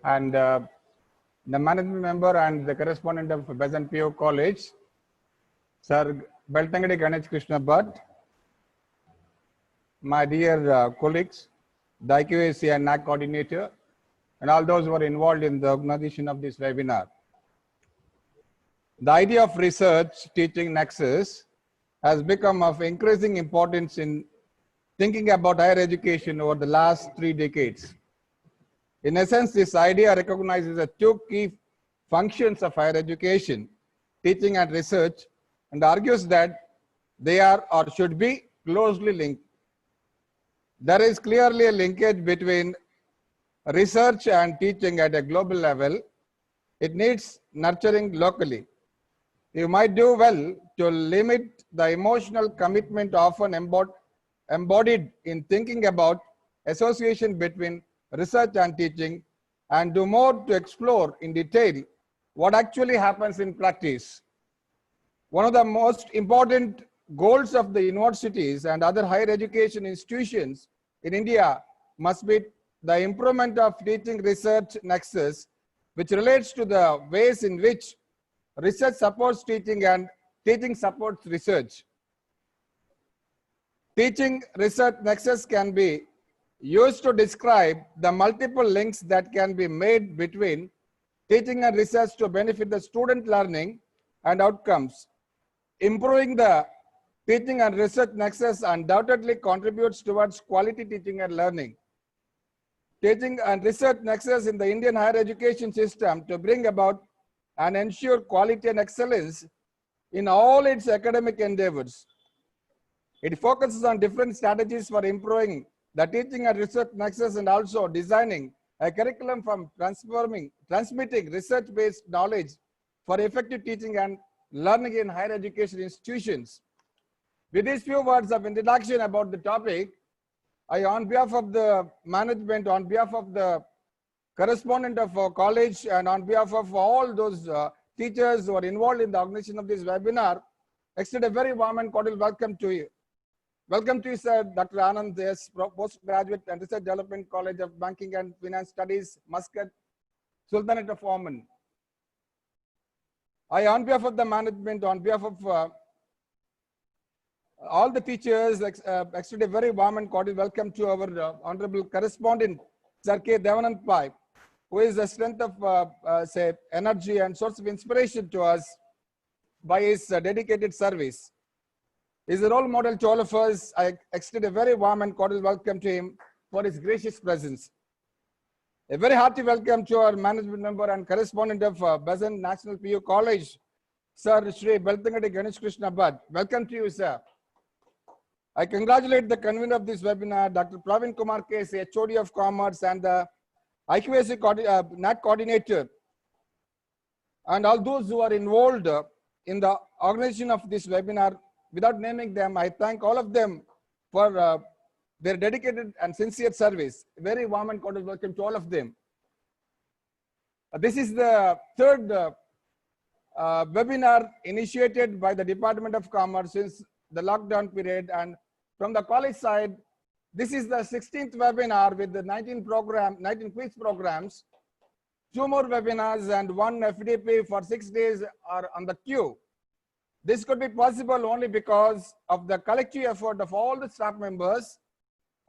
and the management member and the correspondent of Besant PO College, Sir Beltangadi Ganesh Krishna Bhatt, my dear colleagues, the IQAC and NAC coordinator, and all those who are involved in the organization of this webinar. The idea of research teaching nexus has become of increasing importance in thinking about higher education over the last 3 decades. In essence, this idea recognizes the two key functions of higher education, teaching and research, and argues that they are or should be closely linked. There is clearly a linkage between research and teaching at a global level. It needs nurturing locally. You might do well to limit the emotional commitment often embodied in thinking about association between research and teaching, and do more to explore in detail what actually happens in practice. One of the most important goals of the universities and other higher education institutions in India must be the improvement of teaching research nexus, which relates to the ways in which research supports teaching and teaching supports research. Teaching research nexus can be used to describe the multiple links that can be made between teaching and research to benefit the student learning and outcomes. Improving the teaching and research nexus undoubtedly contributes towards quality teaching and learning. Teaching and research nexus in the Indian higher education system to bring about and ensure quality and excellence in all its academic endeavors. It focuses on different strategies for improving the teaching and research nexus and also designing a curriculum for transmitting research-based knowledge for effective teaching and learning in higher education institutions. With these few words of introduction about the topic, I, on behalf of the management, on behalf of the correspondent of our college, and on behalf of all those teachers who are involved in the organization of this webinar, extend a very warm and cordial welcome to you. Welcome to you, sir, Dr. Anand S., Postgraduate and Research Development College of Banking and Finance Studies, Muscat, Sultanate of Oman. I, on behalf of the management, on behalf of all the teachers, extend a very warm and cordial welcome to our honorable correspondent, Sir K. Devanand Pai, who is the strength of, say, energy and source of inspiration to us by his dedicated service. He is a role model to all of us. I extend a very warm and cordial welcome to him for his gracious presence. A very hearty welcome to our management member and correspondent of Besant National PU College, Sir Shri Beltangadi Ganesh Krishna Bhatt. Welcome to you, sir. I congratulate the convener of this webinar, Dr. Praveen Kumar K.S., HOD of Commerce, and the IQAC NAC coordinator, and all those who are involved in the organization of this webinar. Without naming them, I thank all of them for their dedicated and sincere service. A very warm and cordial welcome to all of them. This is the third webinar initiated by the Department of Commerce since the lockdown period, and from the college side, this is the 16th webinar with the 19 quiz programs, 2 more webinars and 1 FDP for 6 days are on the queue. This could be possible only because of the collective effort of all the staff members.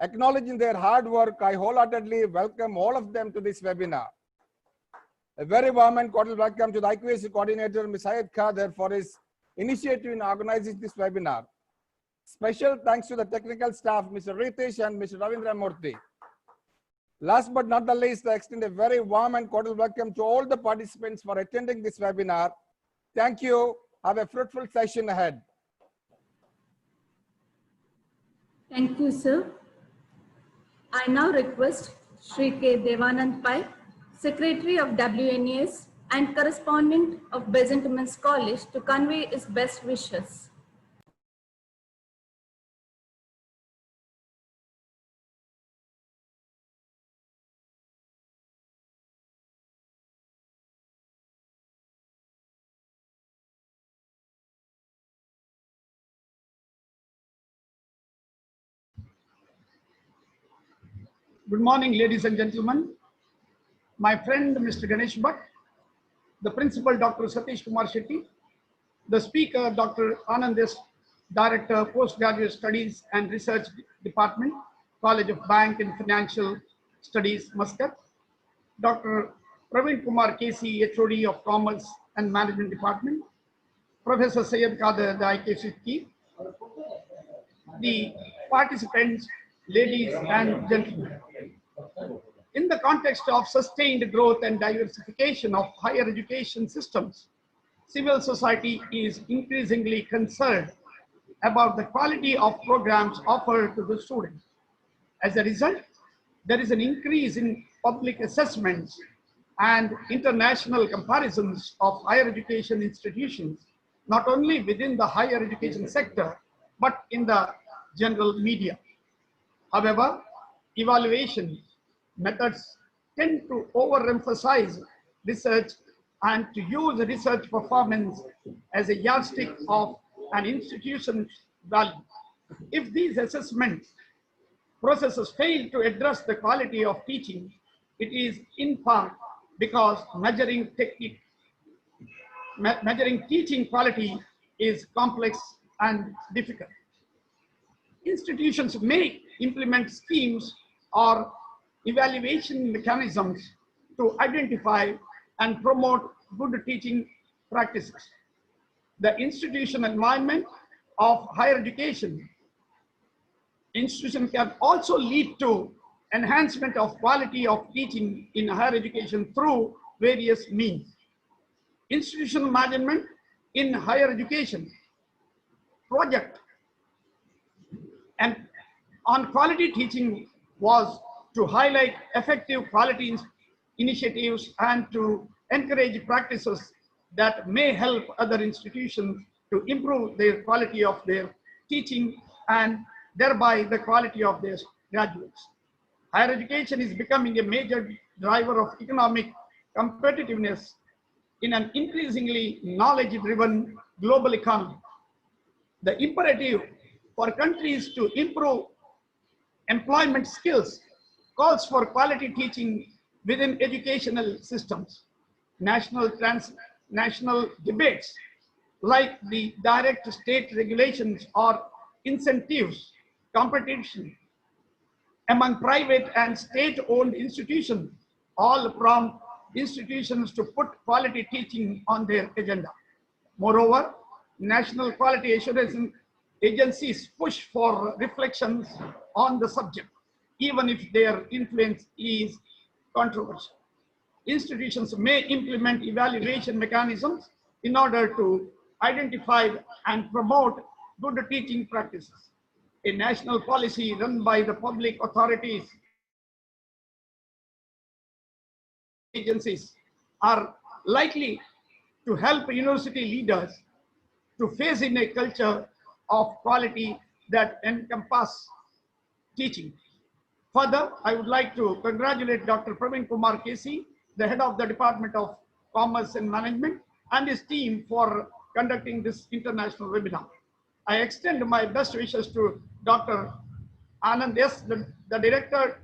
Acknowledging their hard work, I wholeheartedly welcome all of them to this webinar. A very warm and cordial welcome to the IQAC coordinator, Ms. Syed Khader, for his initiative in organizing this webinar. Special thanks to the technical staff, Mr. Ritesh and Mr. Ravindra Murthy. Last but not the least, I extend a very warm and cordial welcome to all the participants for attending this webinar. Thank you. Have a fruitful session ahead. Thank you, sir. I now request Shri K. Devanand Pai, Secretary of WNES and correspondent of Besant Women's College, to convey his best wishes. Good morning, ladies and gentlemen. my friend Mr. Ganesh Bhatt, the principal Dr. Satish Kumar Shetty, the speaker Dr. Anand S, Director, Postgraduate Studies and Research Department, College of Bank and Financial Studies, Muscat, Dr. Praveen Kumar KC, HOD of Commerce and Management Department, Professor Syed Kader, the IKC, the participants, ladies and gentlemen. In the context of sustained growth and diversification of higher education systems, civil society is increasingly concerned about the quality of programs offered to the students. As a result, there is an increase in public assessments and international comparisons of higher education institutions, not only within the higher education sector, but in the general media. However, evaluation methods tend to overemphasize research and to use research performance as a yardstick of an institution's value. If these assessment processes fail to address the quality of teaching, it is in part because measuring teaching quality is complex and difficult. Institutions may implement schemes or evaluation mechanisms to identify and promote good teaching practices. The institutional environment of higher education institution can also lead to enhancement of quality of teaching in higher education through various means. Institutional management in higher education project and on quality teaching was to highlight effective quality initiatives and to encourage practices that may help other institutions to improve their quality of their teaching and thereby the quality of their graduates. Higher education is becoming a major driver of economic competitiveness in an increasingly knowledge-driven global economy. The imperative for countries to improve employment skills calls for quality teaching within educational systems. National debates like the direct state regulations or incentives competition among private and state-owned institutions all prompt institutions to put quality teaching on their agenda. Moreover, national quality assurance agencies push for reflections on the subject, even if their influence is controversial. Institutions may implement evaluation mechanisms in order to identify and promote good teaching practices. A national policy run by the public authorities agencies are likely to help university leaders to phase in a culture of quality that encompass teaching. Further, I would like to congratulate Dr. Praveen Kumar KC, the head of the Department of Commerce and Management, and his team for conducting this international webinar. I extend my best wishes to Dr. Anand S, the director,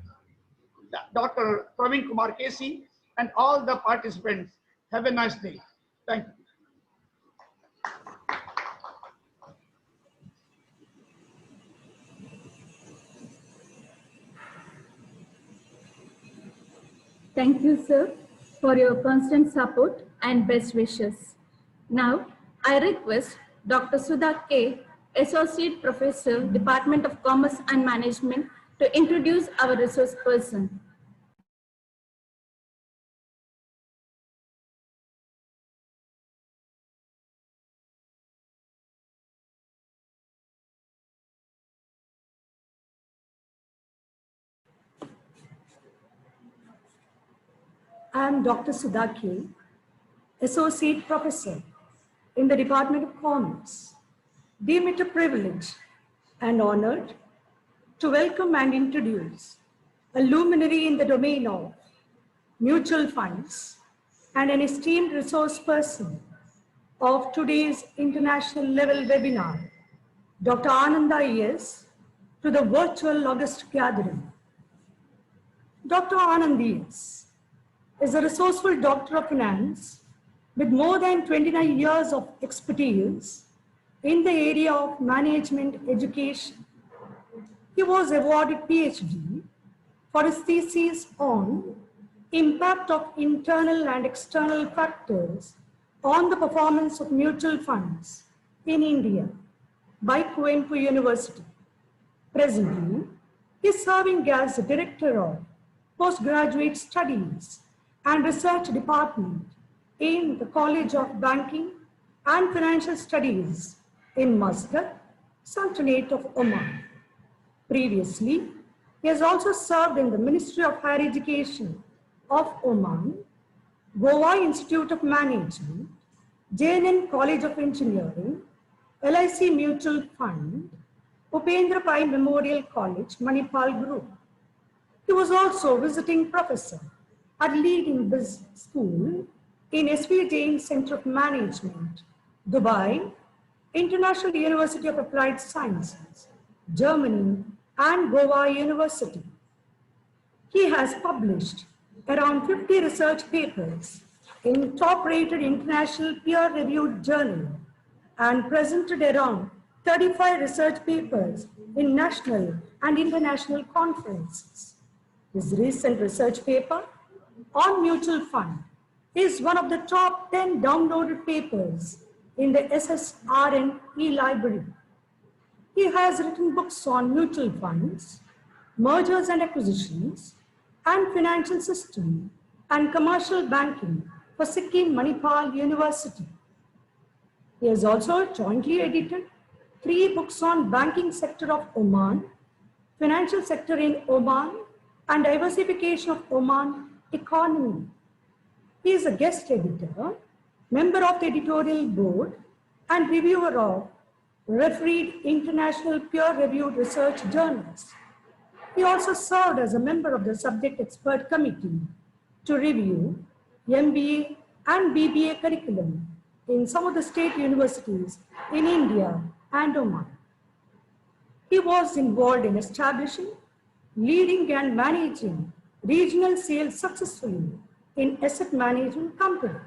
Dr. Praveen Kumar KC, and all the participants. Have a nice day. Thank you. Thank you, sir, for your constant support and best wishes. Now, I request Dr. Sudha K, Associate Professor, Department of Commerce and Management, to introduce our resource person. I am Dr. Sudha K, Associate Professor in the Department of Commerce. Deem it a privilege and honored to welcome and introduce a luminary in the domain of mutual funds and an esteemed resource person of today's international level webinar, Dr. Ananda E.S., to the virtual August gathering. Dr. Anand E.S., is a resourceful doctor of finance with more than 29 years of expertise in the area of management education. He was awarded PhD for his thesis on impact of internal and external factors on the performance of mutual funds in India by Kuvempu University. Presently, he is serving as the Director of Postgraduate Studies and Research Department in the College of Banking and Financial Studies in Muscat, Sultanate of Oman. Previously, he has also served in the Ministry of Higher Education of Oman, Goa Institute of Management, JNN College of Engineering, LIC Mutual Fund, Upendra Pai Memorial College, Manipal Group. He was also visiting professor at leading business school in SV Jain Center of Management, Dubai, International University of Applied Sciences, Germany, and Goa University. He has published around 50 research papers in top-rated international peer-reviewed journals and presented around 35 research papers in national and international conferences. His recent research paper on mutual fund is one of the top 10 downloaded papers in the SSRN e-library. He has written books on mutual funds, mergers and acquisitions, and financial system and commercial banking for Sikkim Manipal University. He has also jointly edited 3 books on banking sector of Oman, financial sector in Oman, and diversification of Oman economy. He is a guest editor, member of the editorial board, and reviewer of refereed international peer-reviewed research journals. He also served as a member of the subject expert committee to review MBA and BBA curriculum in some of the state universities in India and Oman. He was involved in establishing, leading and managing regional sales successfully in asset management company.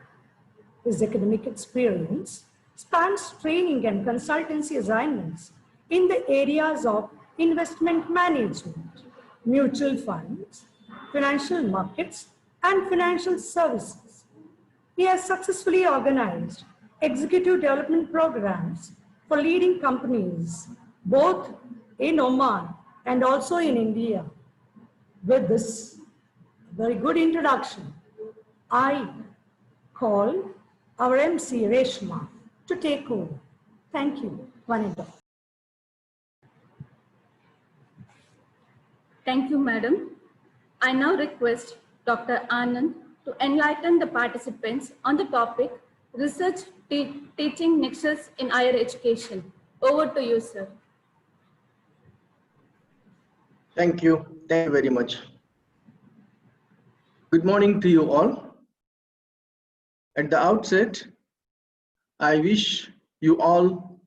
His academic experience spans training and consultancy assignments in the areas of investment management, mutual funds, financial markets, and financial services. He has successfully organized executive development programs for leading companies, both in Oman and also in India. With this very good introduction, I call our MC Reshma to take over. Thank you, one and all. Thank you, Madam. I now request Dr. Anand to enlighten the participants on the topic Research Teaching Nexus in Higher Education. Over to you, sir. Thank you. Thank you very much. Good morning to you all. At the outset, I wish you all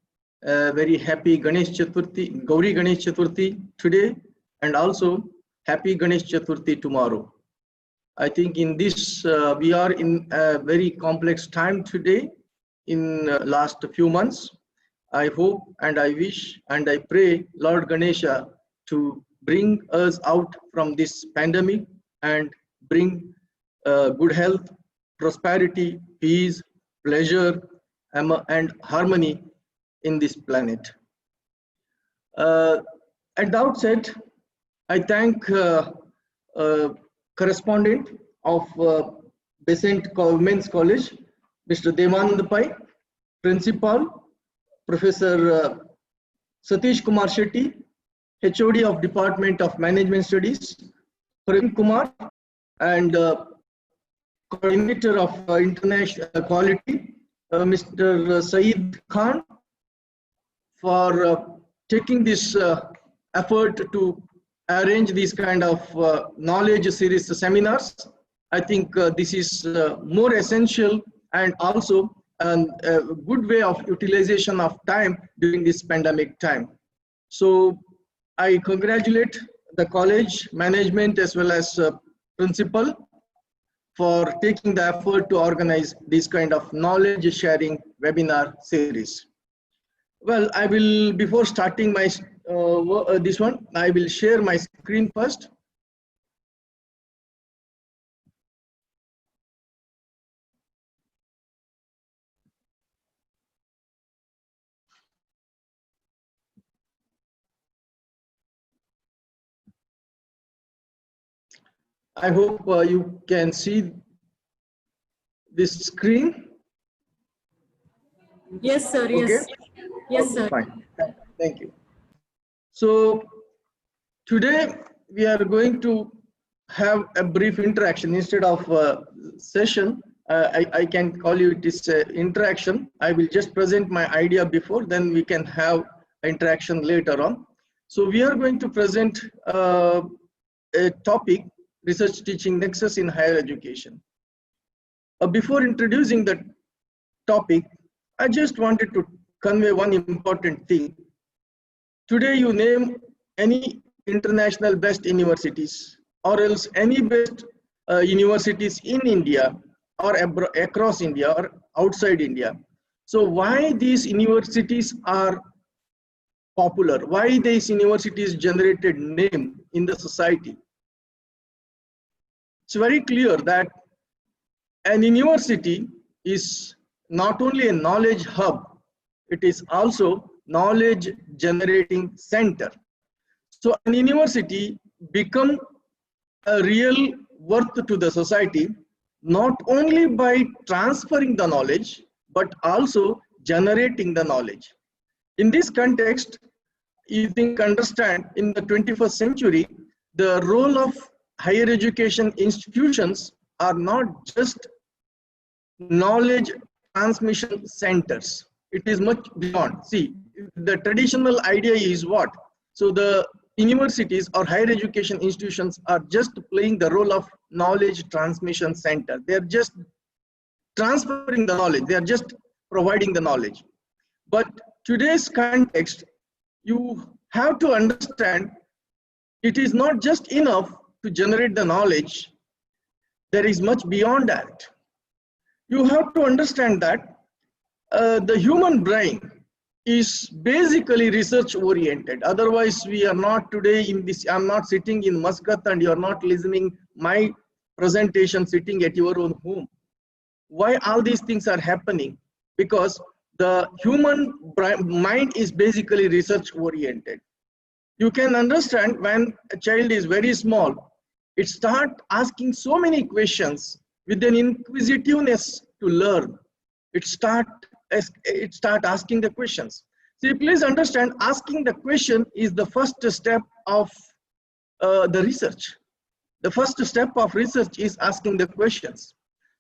a very happy Ganesh Chaturthi, Gauri Ganesh Chaturthi today, and also happy Ganesh Chaturthi tomorrow. I think in this, we are in a very complex time today in last few months. I hope and I wish and I pray Lord Ganesha to bring us out from this pandemic and bring good health, prosperity, peace, pleasure, and harmony in this planet. At the outset, I thank correspondent of Besant Women's College, Mr. Devanand Pai, Principal, Professor Satish Kumar Shetty, HOD of Department of Management Studies, Praveen Kumar, and Coordinator of International Quality, Mr. Saeed Khan, for taking this effort to arrange these kind of knowledge series seminars. I think this is more essential and also a good way of utilization of time during this pandemic time. So I congratulate the college management as well as principal for taking the effort to organize this kind of knowledge sharing webinar series. Well, I will, before starting my this one, I will share my screen first. I hope you can see this screen. Yes, sir. Yes. Okay. Yes, sir. Fine. Thank you. So today we are going to have a brief interaction instead of session. I can call you this interaction. I will just present my idea before, then we can have interaction later on. So we are going to present a topic, research teaching nexus in higher education. Before introducing the topic, I just wanted to convey one important thing. Today you name any international best universities or else any best universities in India or across India or outside India. So why these universities are popular? Why these universities generated name in the society? It's very clear that an university is not only a knowledge hub, it is also knowledge generating center. So an university become a real worth to the society, not only by transferring the knowledge, but also generating the knowledge. In this context, you think understand in the 21st century, the role of higher education institutions are not just knowledge transmission centers. It is much beyond. See, the traditional idea is what? So the universities or higher education institutions are just playing the role of knowledge transmission center. They are just transferring the knowledge. They are just providing the knowledge. But today's context, you have to understand it is not just enough to generate the knowledge. There is much beyond that. You have to understand that the human brain is basically research oriented. Otherwise, we are not today in this. I'm not sitting in Muscat and you are not listening my presentation sitting at your own home. Why all these things are happening? Because the human mind is basically research oriented. You can understand when a child is very small, it start asking so many questions with an inquisitiveness to learn. It start asking the questions. See, please understand, asking the question is the first step of the research. The first step of research is asking the questions.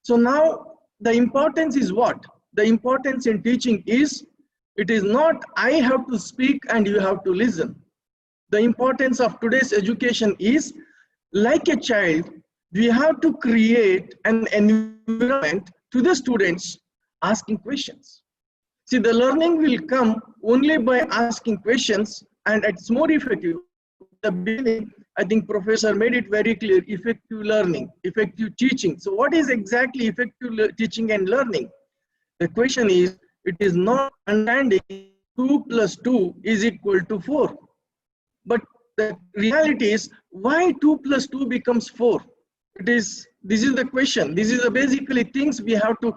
So now the importance is what? The importance in teaching is, it is not I have to speak and you have to listen. The importance of today's education is, like a child, we have to create an environment to the students asking questions. See, the learning will come only by asking questions, and it's more effective. At the beginning, I think Professor made it very clear, effective learning, effective teaching. So what is exactly effective teaching and learning? The question is, it is not understanding 2 + 2 = 4. But the reality is, why 2 + 2 becomes 4? This is the question. This is the basically things we have to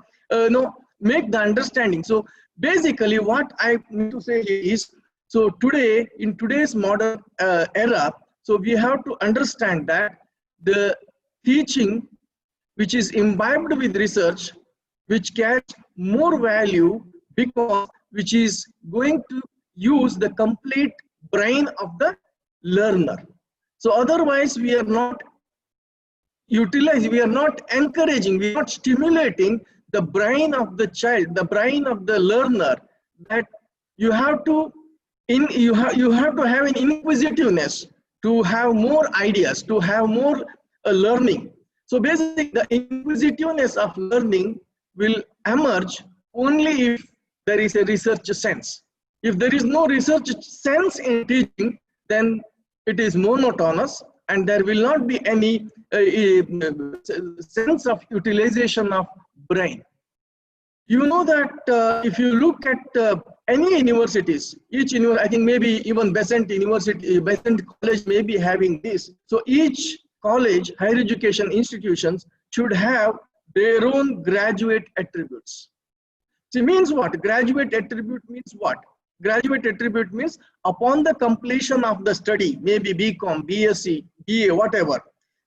make the understanding. So basically what I need to say is, so today, in today's modern era, so we have to understand that the teaching which is imbibed with research, which carries more value because which is going to use the complete brain of the learner. So otherwise we are not utilizing, we are not encouraging, we are not stimulating the brain of the child, the brain of the learner, that you have to have an inquisitiveness to have more ideas, to have more learning. So basically the inquisitiveness of learning will emerge only if there is a research sense. If there is no research sense in teaching, then it is monotonous and there will not be any sense of utilization of brain. You know that if you look at any universities, I think maybe even Besant University, Besant College may be having this. So each college, higher education institutions should have their own graduate attributes. See, means what? Graduate attribute means what? Graduate attribute means upon the completion of the study, maybe BCom, BSc, BA, whatever.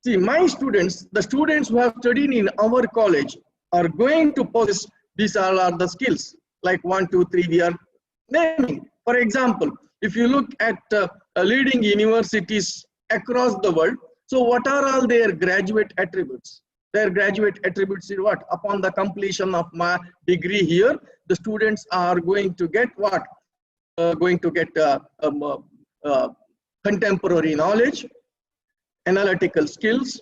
See, my students, the students who have studied in our college are going to possess these all are the skills, like 1, 2, 3 we are naming. For example, if you look at leading universities across the world, so what are all their graduate attributes? Their graduate attributes is what? Upon the completion of my degree here, the students are going to get what? Going to get contemporary knowledge, analytical skills,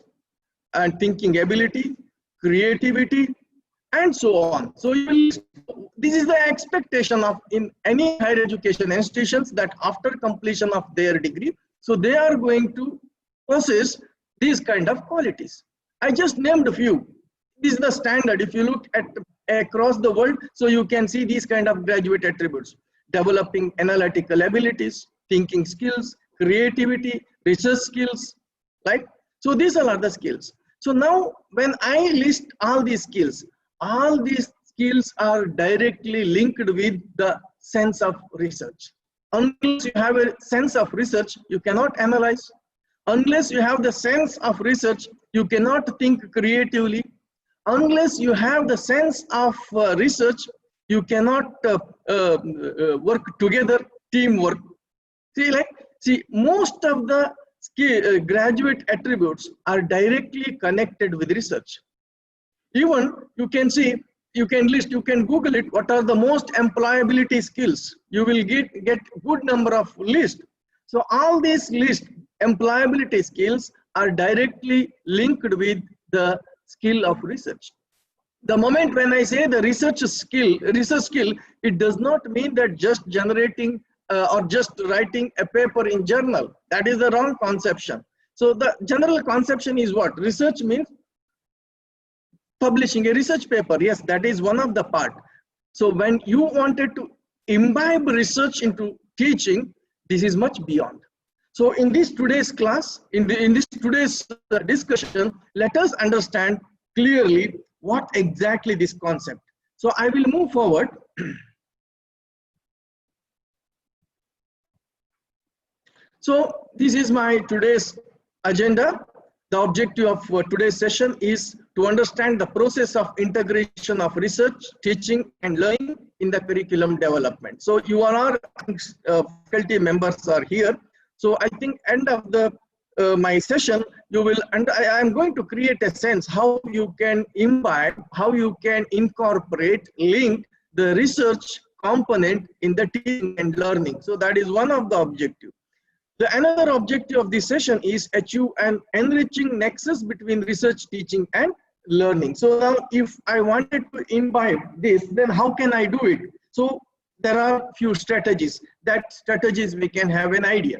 and thinking ability, creativity, and so on. So this is the expectation of in any higher education institutions, that after completion of their degree, so they are going to possess these kind of qualities. I just named a few. This is the standard. If you look at across the world, so you can see these kind of graduate attributes: developing analytical abilities, thinking skills, creativity, research skills, right? So these are the skills. So now when I list all these skills are directly linked with the sense of research. Unless you have a sense of research, you cannot analyze. Unless you have the sense of research, you cannot think creatively. Unless you have the sense of research, you cannot work together, teamwork. See, most of the graduate attributes are directly connected with research. Even you can see, you can list, you can Google it, what are the most employability skills. You will get good number of lists. So all these list employability skills are directly linked with the skill of research. The moment when I say the research skill, it does not mean that just generating or just writing a paper in journal. That is the wrong conception. So the general conception is what? Research means publishing a research paper. Yes, that is one of the part. So when you wanted to imbibe research into teaching, this is much beyond. So in this today's class, in this today's discussion, let us understand clearly what exactly this concept. So I will move forward. So this is my today's agenda. The objective of today's session is to understand the process of integration of research, teaching, and learning in the curriculum development. So you all are faculty members are here. So I think end of the my session, you will, and I am going to create a sense how you can imbibe, how you can incorporate, link the research component in the teaching and learning. So that is one of the objectives. Another objective of this session is achieve an enriching nexus between research, teaching, and learning. So now if I wanted to imbibe this, then how can I do it? So there are few strategies. That strategies we can have an idea.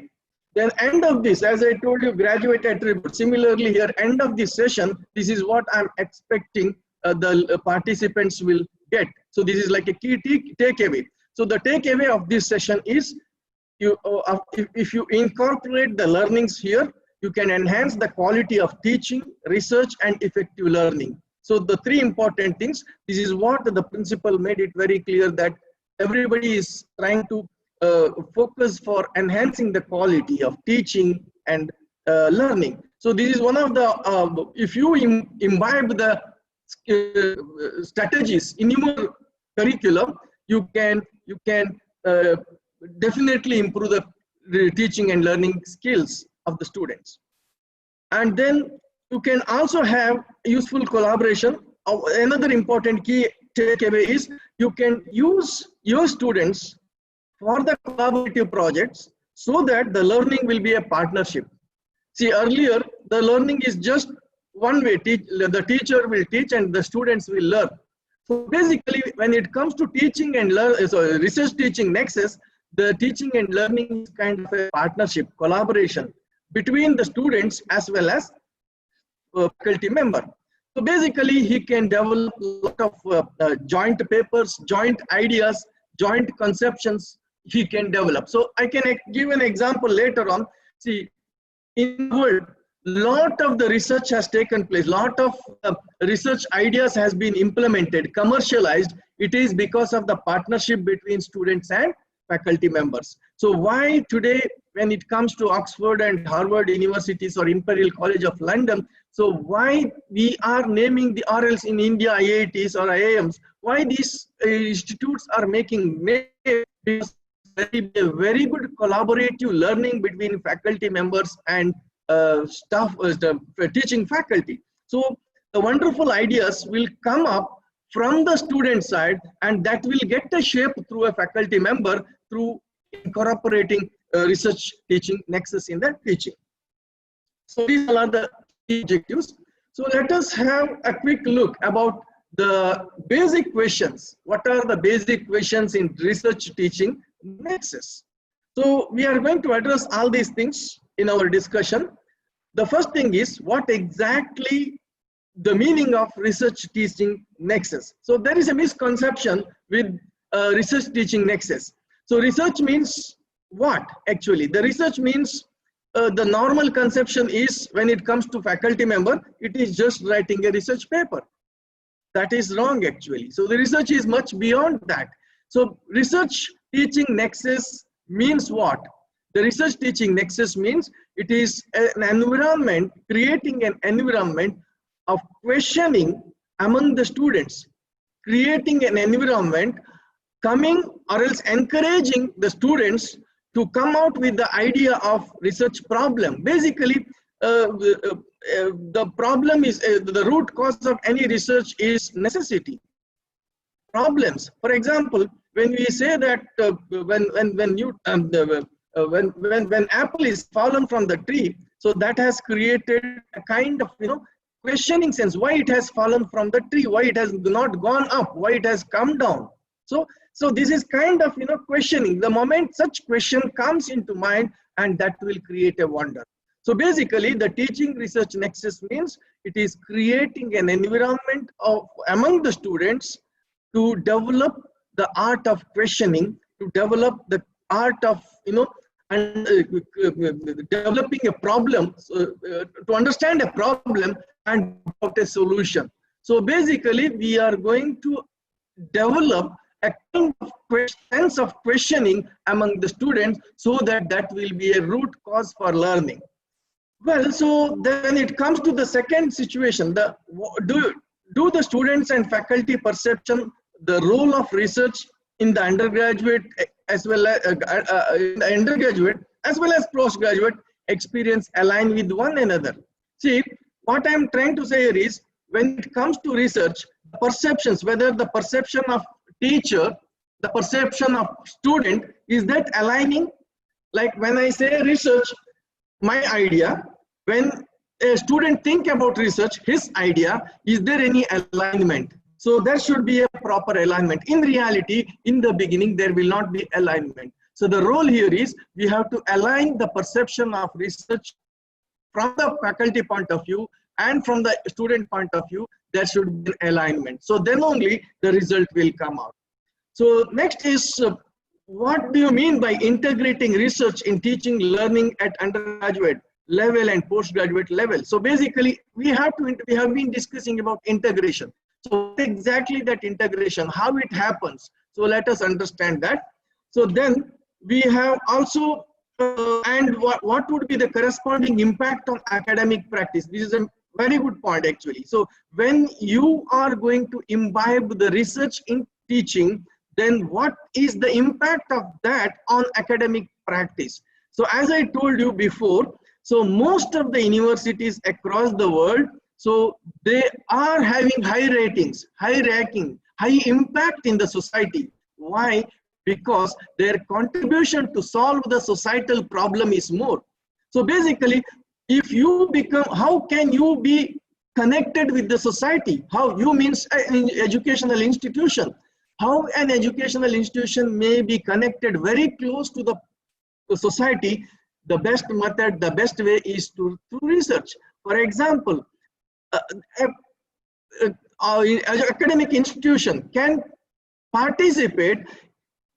Then end of this, as I told you, graduate attribute. Similarly here, end of this session, this is what I'm expecting the participants will get. So this is like a key takeaway. So the takeaway of this session is, if you incorporate the learnings here, you can enhance the quality of teaching, research, and effective learning. So the three important things, this is what the principal made it very clear that everybody is trying to focus for enhancing the quality of teaching and learning. So this is one of the, if you imbibe the strategies in your curriculum, you can definitely improve the teaching and learning skills of the students. And then you can also have useful collaboration. Another important key takeaway is you can use your students for the collaborative projects so that the learning will be a partnership. See, earlier the learning is just one way, the teacher will teach and the students will learn. So basically when it comes to teaching and research teaching nexus, the teaching and learning is kind of a partnership, collaboration between the students as well as faculty member. So basically, he can develop a lot of joint papers, joint ideas, joint conceptions he can develop. So I can give an example later on. See, in the world, lot of the research has taken place, lot of research ideas has been implemented, commercialized. It is because of the partnership between students and faculty members. So why today, when it comes to Oxford and Harvard universities or Imperial College of London, so why we are naming the RLs in India IITs or IIMs, why these institutes are making because a very good collaborative learning between faculty members and staff, teaching faculty. So the wonderful ideas will come up from the student side, and that will get a shape through a faculty member through incorporating research teaching nexus in the teaching. So these are the key objectives. So let us have a quick look about the basic questions. What are the basic questions in research teaching nexus? So we are going to address all these things in our discussion. The first thing is what exactly the meaning of research teaching nexus. So there is a misconception with research teaching nexus. So research means what actually? The research means the normal conception is when it comes to faculty member, it is just writing a research paper. That is wrong actually. So the research is much beyond that. So research teaching nexus means what? The research teaching nexus means it is an environment, creating an environment of questioning among the students, creating an environment, coming or else encouraging the students to come out with the idea of research problem. Basically, the problem is the root cause of any research is necessity. Problems. For example, when we say that when apple is fallen from the tree, so that has created a kind of questioning sense, why it has fallen from the tree, why it has not gone up, why it has come down. So this is kind of questioning. The moment such question comes into mind, and that will create a wonder. So basically, the teaching research nexus means it is creating an environment among the students to develop the art of questioning, to develop the art of developing a problem, to understand a problem and about a solution. So basically, we are going to develop a kind of sense of questioning among the students, so that will be a root cause for learning. Well, so then it comes to the second situation. Do the students and faculty perception the role of research in the undergraduate as well as postgraduate experience align with one another? See, what I'm trying to say here is, when it comes to research, perceptions, whether the perception of teacher, the perception of student, is that aligning? Like when I say research, my idea, when a student think about research, his idea, is there any alignment? So there should be a proper alignment. In reality, in the beginning, there will not be alignment. So the role here is we have to align the perception of research from the faculty point of view and from the student point of view. There should be an alignment. So then only the result will come out. So next is, what do you mean by integrating research in teaching learning at undergraduate level and postgraduate level? So basically, we have been discussing about integration. So exactly that integration, how it happens. So let us understand that. So then we have also, and what would be the corresponding impact on academic practice? This is a very good point actually. So when you are going to imbibe the research in teaching, then what is the impact of that on academic practice? So as I told you before, so most of the universities across the world, so they are having high ratings, high ranking, high impact in the society. Why? Because their contribution to solve the societal problem is more. So basically, if you become, how can you be connected with the society? How? You means an educational institution. How an educational institution may be connected very close to the society? The best method, the best way is through research. For example, academic institution can participate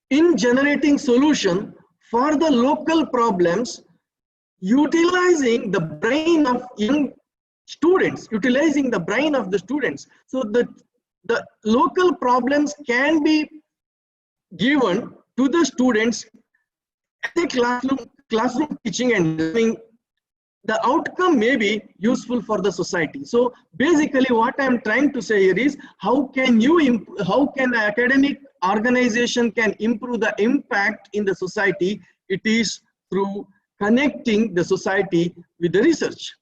in generating solution for the local problems, utilizing the brain of young students, utilizing the brain of the students. So the local problems can be given to the students at the classroom teaching and learning. The outcome may be useful for the society. So basically what I'm trying to say here is how can academic organization can improve the impact in the society? It is through connecting the society with the research.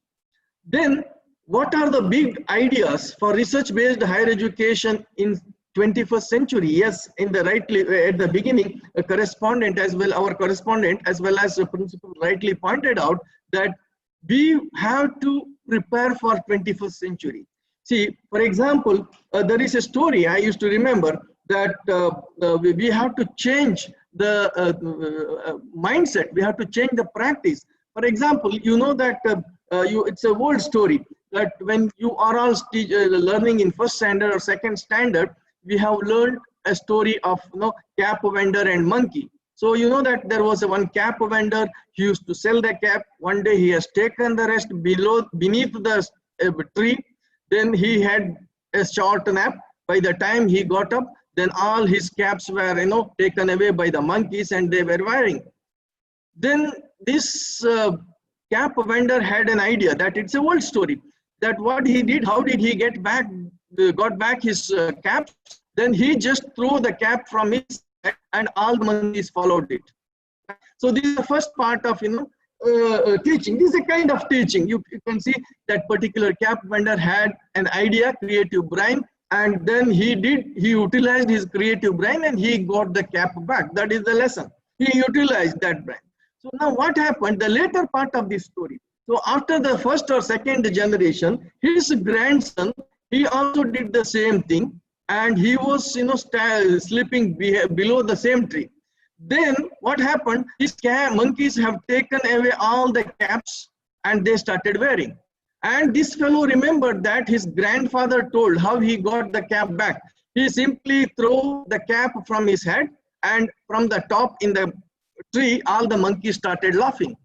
Then what are the big ideas for research-based higher education in 21st century? Yes, in the at the beginning, a correspondent as well, our correspondent as well as the principal rightly pointed out that we have to prepare for 21st century. See, for example, there is a story I used to remember that we have to change the mindset, we have to change the practice. For example, you know that it's a old story that when you are all learning in first standard or second standard, we have learned a story of cap vendor and monkey. So you know that there was one cap vendor, he used to sell the cap. One day he has taken the rest beneath the tree. Then he had a short nap. By the time he got up, then all his caps were taken away by the monkeys and they were wearing. Then this cap vendor had an idea that it's a old story. That what he did, how did he got back his caps? Then he just threw the cap from his head and all the monkeys followed it. So this is the first part of teaching. This is a kind of teaching. You can see that particular cap vendor had an idea, creative brain, and then he utilized his creative brain and he got the cap back. That is the lesson. He utilized that brain. So now what happened? The later part of this story. So after the first or second generation, his grandson, he also did the same thing, and he was sleeping below the same tree. Then what happened? His monkeys have taken away all the caps and they started wearing. And this fellow remembered that his grandfather told how he got the cap back. He simply threw the cap from his head, and from the top in the tree, all the monkeys started laughing.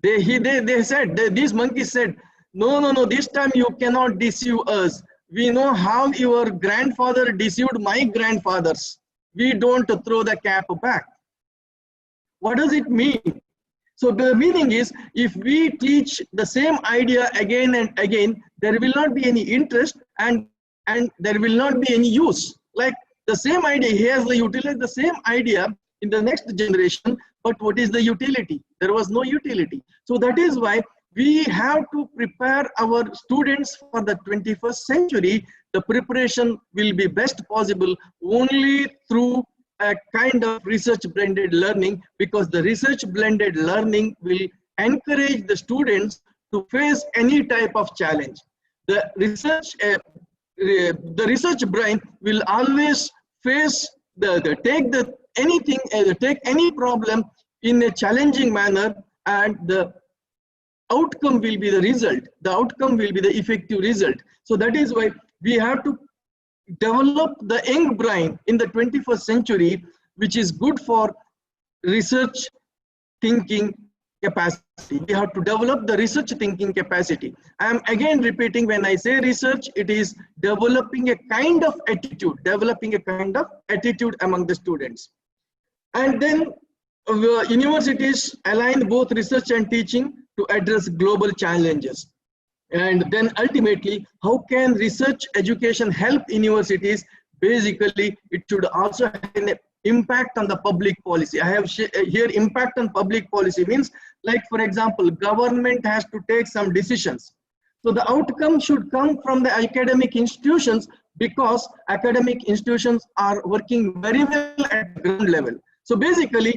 These monkeys said, no, this time you cannot deceive us. We know how your grandfather deceived my grandfathers. We don't throw the cap back. What does it mean? So the meaning is, if we teach the same idea again and again, there will not be any interest and there will not be any use. Like the same idea, he has utilized the same idea in the next generation, but what is the utility? There was no utility. So that is why we have to prepare our students for the 21st century. The preparation will be best possible only through a kind of research blended learning, because the research blended learning will encourage the students to face any type of challenge. The research brain will always face take any problem in a challenging manner, and the outcome will be the result. The outcome will be the effective result. So that is why we have to develop the young brain in the 21st century, which is good for research thinking capacity. We have to develop the research thinking capacity. I am again repeating, when I say research, it is developing a kind of attitude, among the students. And then universities align both research and teaching to address global challenges. And then ultimately, how can research education help universities? Basically, it should also have an impact on the public policy. I have here impact on public policy means, like for example, government has to take some decisions. So the outcome should come from the academic institutions, because academic institutions are working very well at ground level. So basically,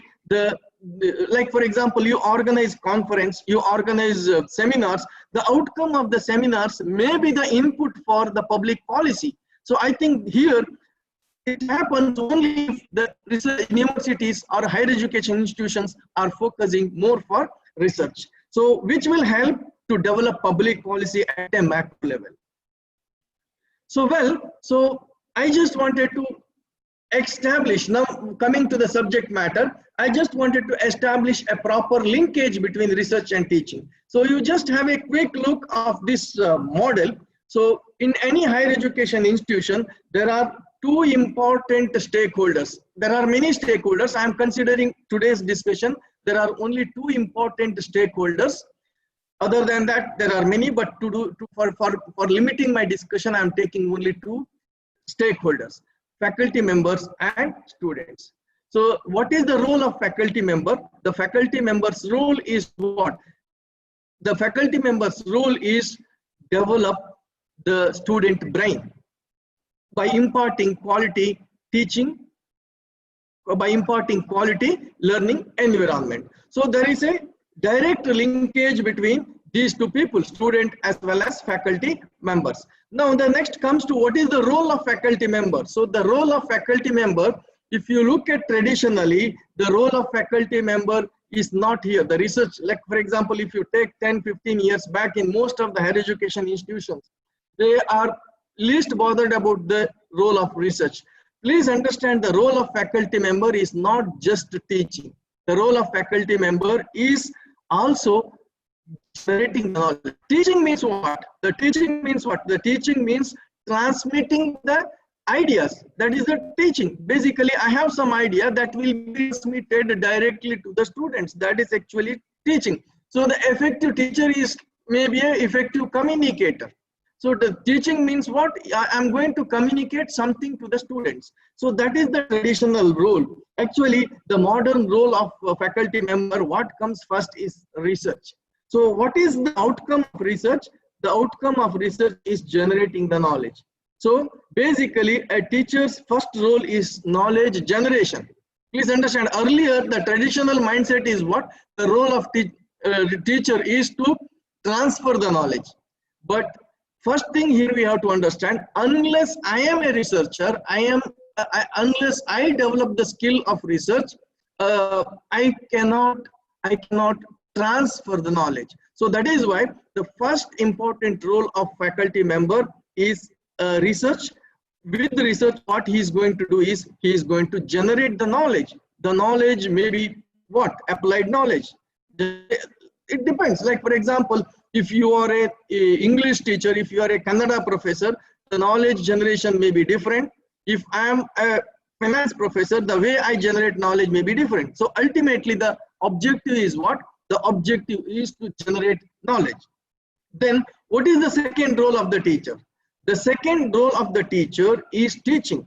like for example, you organize conference, you organize seminars, the outcome of the seminars may be the input for the public policy. So I think here it happens only if the research universities or higher education institutions are focusing more for research. So which will help to develop public policy at a macro level. So I just wanted to establish, now coming to the subject matter, I just wanted to establish a proper linkage between research and teaching. So you just have a quick look of this model. So in any higher education institution, there are two important stakeholders. There are many stakeholders. I am considering today's discussion, there are only two important stakeholders. Other than that, there are many, but for limiting my discussion, I am taking only two stakeholders: faculty members and students. So what is the role of faculty member? The faculty member's role is what? The faculty member's role is develop the student brain by imparting quality teaching, by imparting quality learning environment. So there is a direct linkage between these two people, student as well as faculty members. Now the next comes to what is the role of faculty member. So the role of faculty member, if you look at traditionally, the role of faculty member is not here. The research, like for example, if you take 10-15 years back in most of the higher education institutions, they are least bothered about the role of research. Please understand, the role of faculty member is not just teaching. The role of faculty member is also generating knowledge. Teaching means what? The teaching means what? The teaching means transmitting the ideas. That is the teaching. Basically, I have some idea that will be transmitted directly to the students. That is actually teaching. So the effective teacher is maybe an effective communicator. So the teaching means what? I am going to communicate something to the students. So that is the traditional role. Actually, the modern role of a faculty member, what comes first is research. So what is the outcome of research? The outcome of research is generating the knowledge. So basically, a teacher's first role is knowledge generation. Please understand, earlier the traditional mindset is what? The role of teacher is to transfer the knowledge. But first thing here we have to understand, unless I am a researcher, unless I develop the skill of research, I cannot transfer the knowledge. So that is why the first important role of faculty member is research. With research, what he is going to do is he is going to generate the knowledge. The knowledge may be what? Applied knowledge. It depends. Like for example, if you are a English teacher, if you are a Kannada professor, the knowledge generation may be different. If I am a finance professor, the way I generate knowledge may be different. So ultimately the objective is what? The objective is to generate knowledge. Then what is the second role of the teacher? The second role of the teacher is teaching.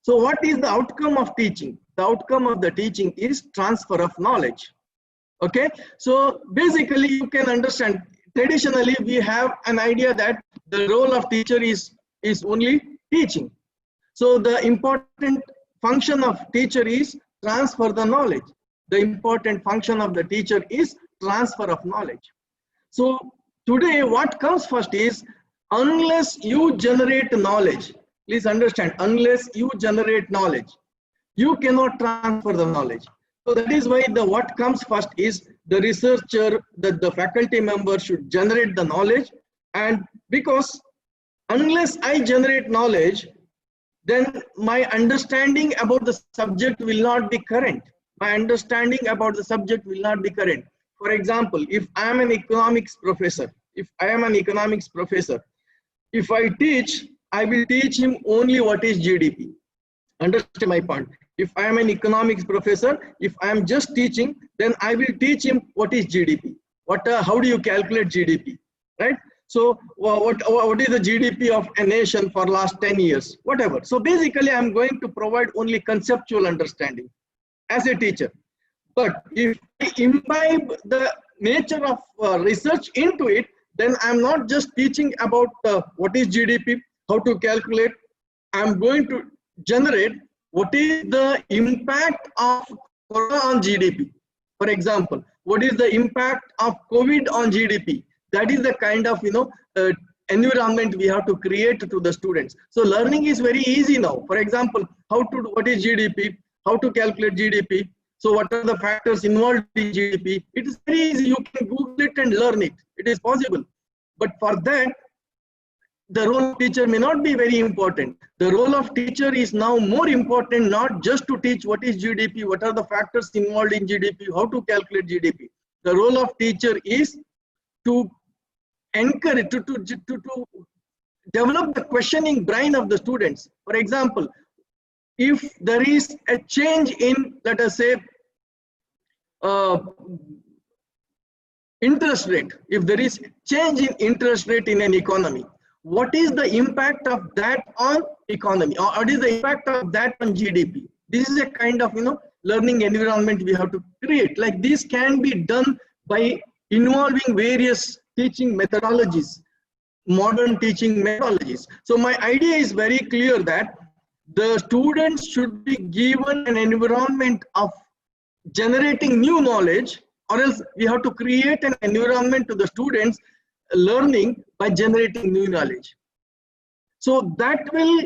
So what is the outcome of teaching? The outcome of the teaching is transfer of knowledge. Okay, so basically you can understand, traditionally we have an idea that the role of teacher is only teaching. So the important function of teacher is transfer the knowledge. The important function of the teacher is transfer of knowledge. So today what comes first is, unless you generate knowledge, please understand, unless you generate knowledge, you cannot transfer the knowledge. So that is why what comes first is the researcher, the faculty member should generate the knowledge. And because unless I generate knowledge, then my understanding about the subject will not be current. My understanding about the subject will not be current. For example, if I am an economics professor, if I teach, I will teach him only what is GDP. Understand my point? If I am an economics professor, if I am just teaching, then I will teach him what is GDP. How do you calculate GDP, right? So what is the GDP of a nation for last 10 years, whatever. So basically, I am going to provide only conceptual understanding as a teacher. But if I imbibe the nature of research into it, then I am not just teaching about what is GDP, how to calculate. I am going to generate what is the impact of Corona on GDP. For example, what is the impact of COVID on GDP? That is the kind of environment we have to create to the students. So learning is very easy now. For example, what is GDP, how to calculate GDP. So what are the factors involved in GDP? It is very easy. You can Google it and learn it. It is possible. But for that, the role of teacher may not be very important. The role of teacher is now more important, not just to teach what is GDP, what are the factors involved in GDP, how to calculate GDP. The role of teacher is to encourage, to develop the questioning brain of the students. For example, if there is a change in, let us say, interest rate, if there is change in interest rate in an economy, what is the impact of that on economy, or what is the impact of that on GDP? This is a kind of learning environment we have to create. Like this can be done by involving various teaching methodologies, modern teaching methodologies. So my idea is very clear that the students should be given an environment of generating new knowledge, or else we have to create an environment to the students learning by generating new knowledge. So that will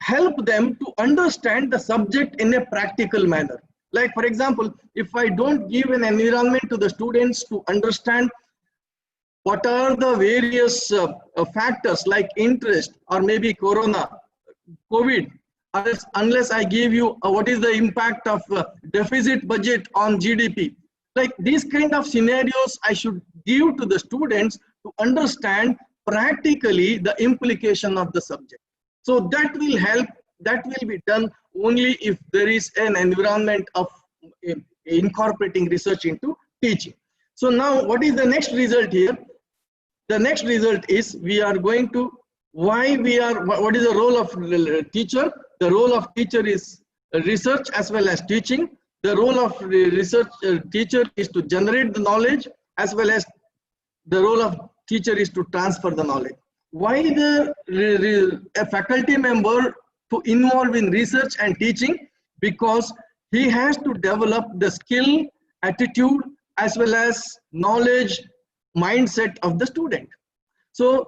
help them to understand the subject in a practical manner. Like for example, if I don't give an environment to the students to understand what are the various factors like interest or maybe corona, COVID, unless I give you what is the impact of deficit budget on GDP, like these kind of scenarios I should give to the students to understand practically the implication of the subject. So that will help, that will be done only if there is an environment of incorporating research into teaching. So now what is the next result here? The next result is we are going to, what is the role of teacher? The role of teacher is research as well as teaching. The role of research teacher is to generate the knowledge, as well as the role of teacher is to transfer the knowledge. Why a faculty member to involve in research and teaching? Because he has to develop the skill, attitude, as well as knowledge, mindset of the student. So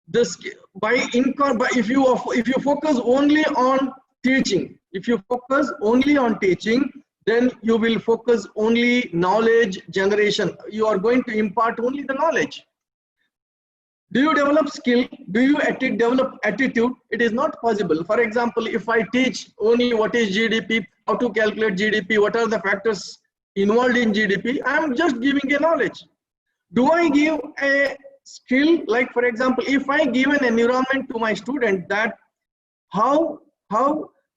this, if you focus only on teaching, then you will focus only knowledge generation. You are going to impart only the knowledge. Do you develop skill? Do you develop attitude? It is not possible. For example, if I teach only what is GDP, how to calculate GDP, what are the factors involved in GDP, I am just giving a knowledge. Do I give a skill? Like for example, if I give an environment to my student that how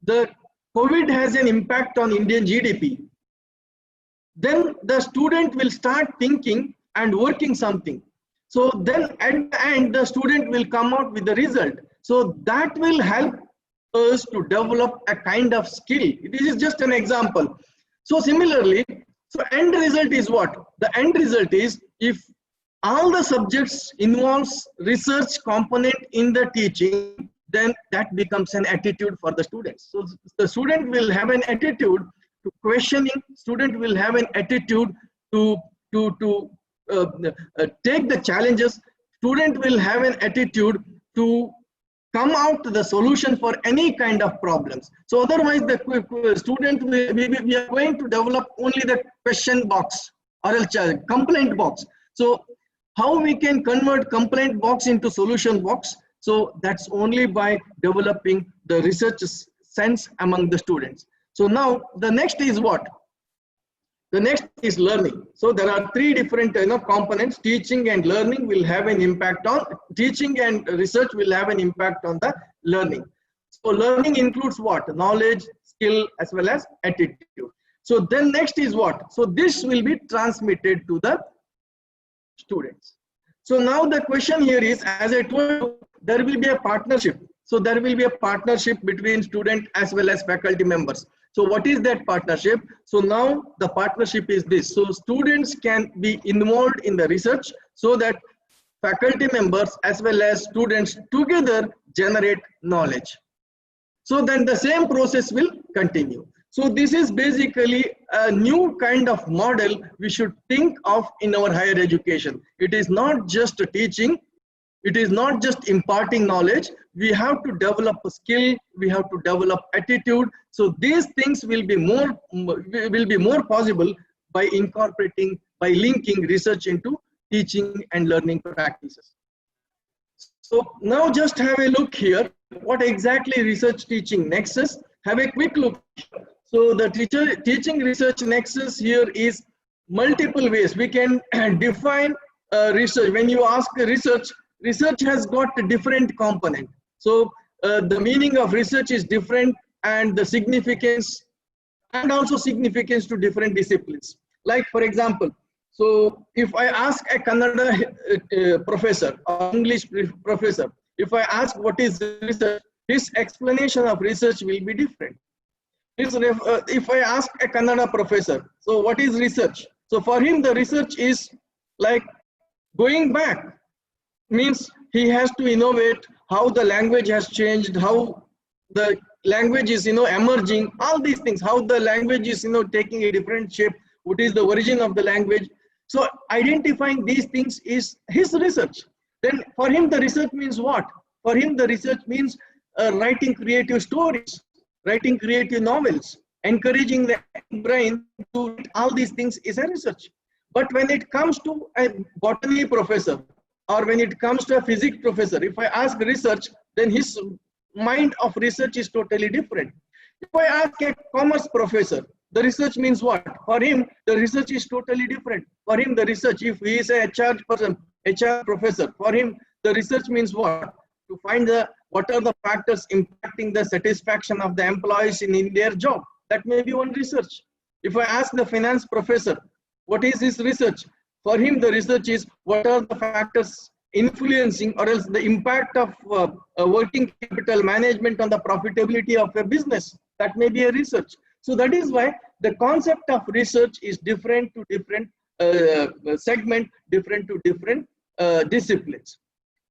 the COVID has an impact on Indian GDP, then the student will start thinking and working something. So then at the end, the student will come out with the result. So that will help us to develop a kind of skill. This is just an example. So similarly, so end result is what? The end result is if all the subjects involves research component in the teaching, then that becomes an attitude for the students. So the student will have an attitude to questioning, student will have an attitude to take the challenges, student will have an attitude to come out to the solution for any kind of problems. So otherwise the student we are going to develop only the question box or else complaint box. So how we can convert complaint box into solution box? So that's only by developing the research sense among the students. So now the next is what? The next is learning. So there are three different components. Teaching and learning will have an impact on, teaching and research will have an impact on the learning. So learning includes what? Knowledge, skill, as well as attitude. So then next is what? So this will be transmitted to the students. So now the question here is, as I told you, there will be a partnership. So there will be a partnership between student as well as faculty members. So what is that partnership? So now the partnership is this. So students can be involved in the research so that faculty members as well as students together generate knowledge. So then the same process will continue. So this is basically a new kind of model we should think of in our higher education. It is not just teaching. It is not just imparting knowledge. We have to develop a skill. We have to develop attitude. So these things will be more possible by linking research into teaching and learning practices. So now just have a look here. What exactly research teaching nexus? Have a quick look. So the teaching research nexus here is multiple ways. We can define research. When you ask research, research has got a different component. So the meaning of research is different, and the significance and also significance to different disciplines. Like for example, so if I ask a Kannada professor or English professor, if I ask what is research, his explanation of research will be different. If I ask a Kannada professor, so what is research? So for him, the research is like going back, means he has to innovate how the language has changed, how the language is, emerging, all these things, how the language is, taking a different shape, what is the origin of the language. So identifying these things is his research. Then for him, the research means what? For him, the research means writing creative stories, writing creative novels, encouraging the brain to read all these things is a research. But when it comes to a botany professor, or when it comes to a physics professor, if I ask research, then his mind of research is totally different. If I ask a commerce professor, the research means what? For him, the research is totally different. For him, the research, if he is a HR person, HR professor, for him, the research means what? To find what are the factors impacting the satisfaction of the employees in their job. That may be one research. If I ask the finance professor, what is his research? For him, the research is what are the factors influencing or else the impact of working capital management on the profitability of a business. That may be a research. So that is why the concept of research is different to different segment, different to different disciplines.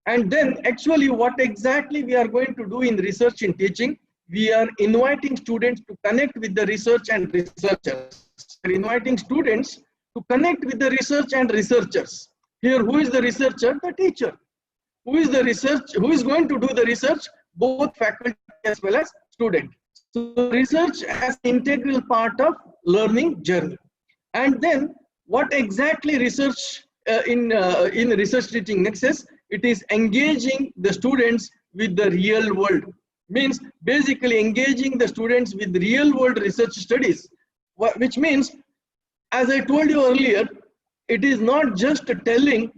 And then actually what exactly we are going to do in research in teaching, we are inviting students to connect with the research and researchers. We are inviting students to connect with the research and researchers. Here, who is the researcher? The teacher. Who is the research? Who is going to do the research? Both faculty as well as student. So research as integral part of learning journey. And then what exactly research in research teaching nexus? It is engaging the students with the real world. Means basically engaging the students with real world research studies, which means, as I told you earlier, it is not just telling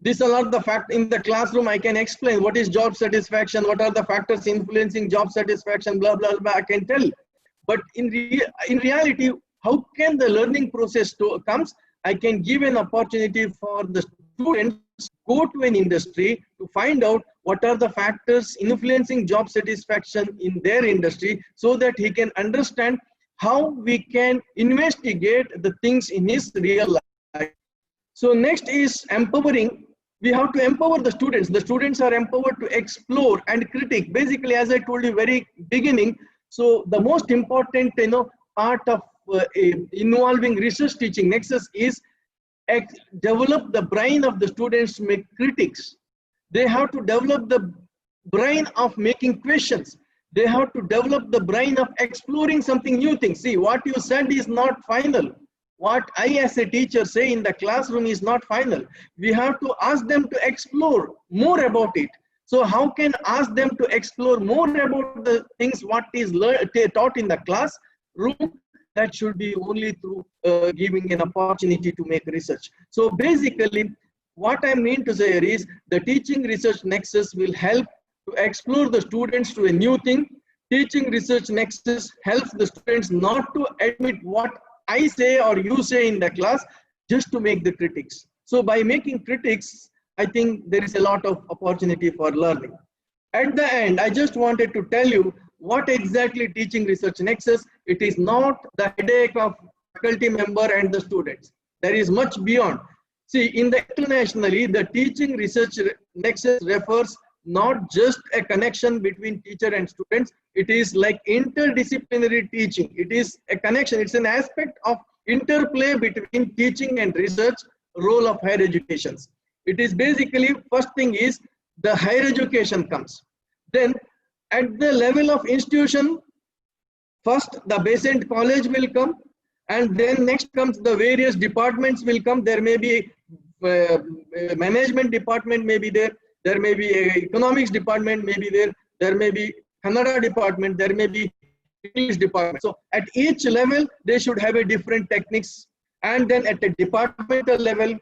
these are not the fact in the classroom. I can explain what is job satisfaction, what are the factors influencing job satisfaction, blah, blah, blah, I can tell. But in reality, how can the learning process comes? I can give an opportunity for the students go to an industry to find out what are the factors influencing job satisfaction in their industry, so that he can understand how we can investigate the things in his real life. So next is empowering. We have to empower the students. The students are empowered to explore and critique. Basically, as I told you very beginning, so the most important part of involving research teaching nexus is develop the brain of the students to make critics. They have to develop the brain of making questions. They have to develop the brain of exploring something new things. See, what you said is not final. What I as a teacher say in the classroom is not final. We have to ask them to explore more about it. So how can ask them to explore more about the things what is taught in the classroom? That should be only through giving an opportunity to make research. So basically, what I mean to say here is the teaching research nexus will help to explore the students to a new thing. Teaching research nexus helps the students not to admit what I say or you say in the class, just to make the critics. So by making critics, I think there is a lot of opportunity for learning. At the end, I just wanted to tell you what exactly teaching research nexus. It is not the headache of faculty member and the students. There is much beyond. See, in the internationally, the teaching research nexus refers not just a connection between teacher and students. It is like interdisciplinary teaching. It is a connection. It's an aspect of interplay between teaching and research role of higher education. It is basically, first thing is the higher education comes. Then at the level of institution, first the Basant College will come, and then next comes the various departments will come. There may be management department may be there. there may be a economics department, maybe there may be Kannada department, there may be English department. So at each level, they should have a different techniques, and then at a departmental level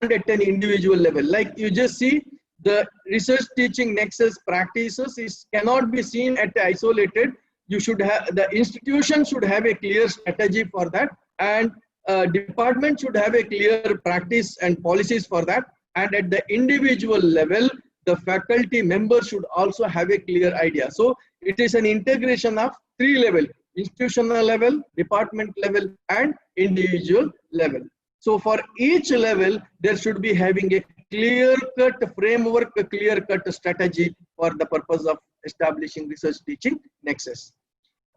and at an individual level. Like you just see, the research teaching nexus practices cannot be seen at isolated. You should have, the institution should have a clear strategy for that, and department should have a clear practice and policies for that. And at the individual level, the faculty members should also have a clear idea. So it is an integration of 3 levels: institutional level, department level, and individual level. So for each level, there should be having a clear-cut framework, a clear-cut strategy for the purpose of establishing research teaching nexus.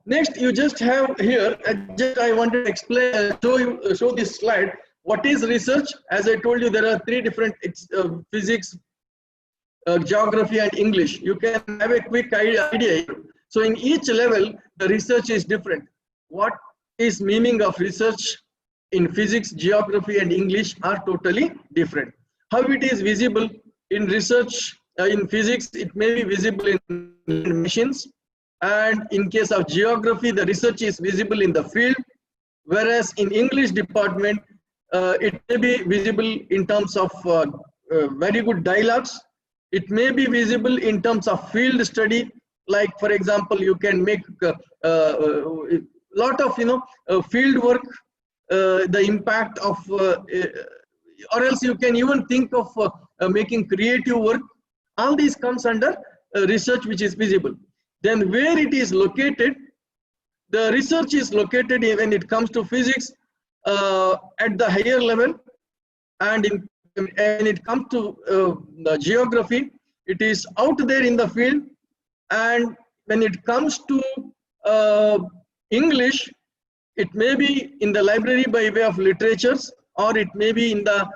Next, you just have here, I want to explain, show this slide. What is research? As I told you, there are 3 different physics, geography, and English. You can have a quick idea here. So in each level, the research is different. What is meaning of research in physics, geography, and English are totally different. How it is visible in research, in physics, it may be visible in machines. And in case of geography, the research is visible in the field. Whereas in English department, it may be visible in terms of very good dialogues. It may be visible in terms of field study. Like, for example, you can make a lot of field work, the impact of, or else you can even think of making creative work. All these comes under research which is visible. Then where it is located, the research is located when it comes to physics at the higher level, and when it comes to the geography, it is out there in the field. And when it comes to English, it may be in the library by way of literatures, or it may be in the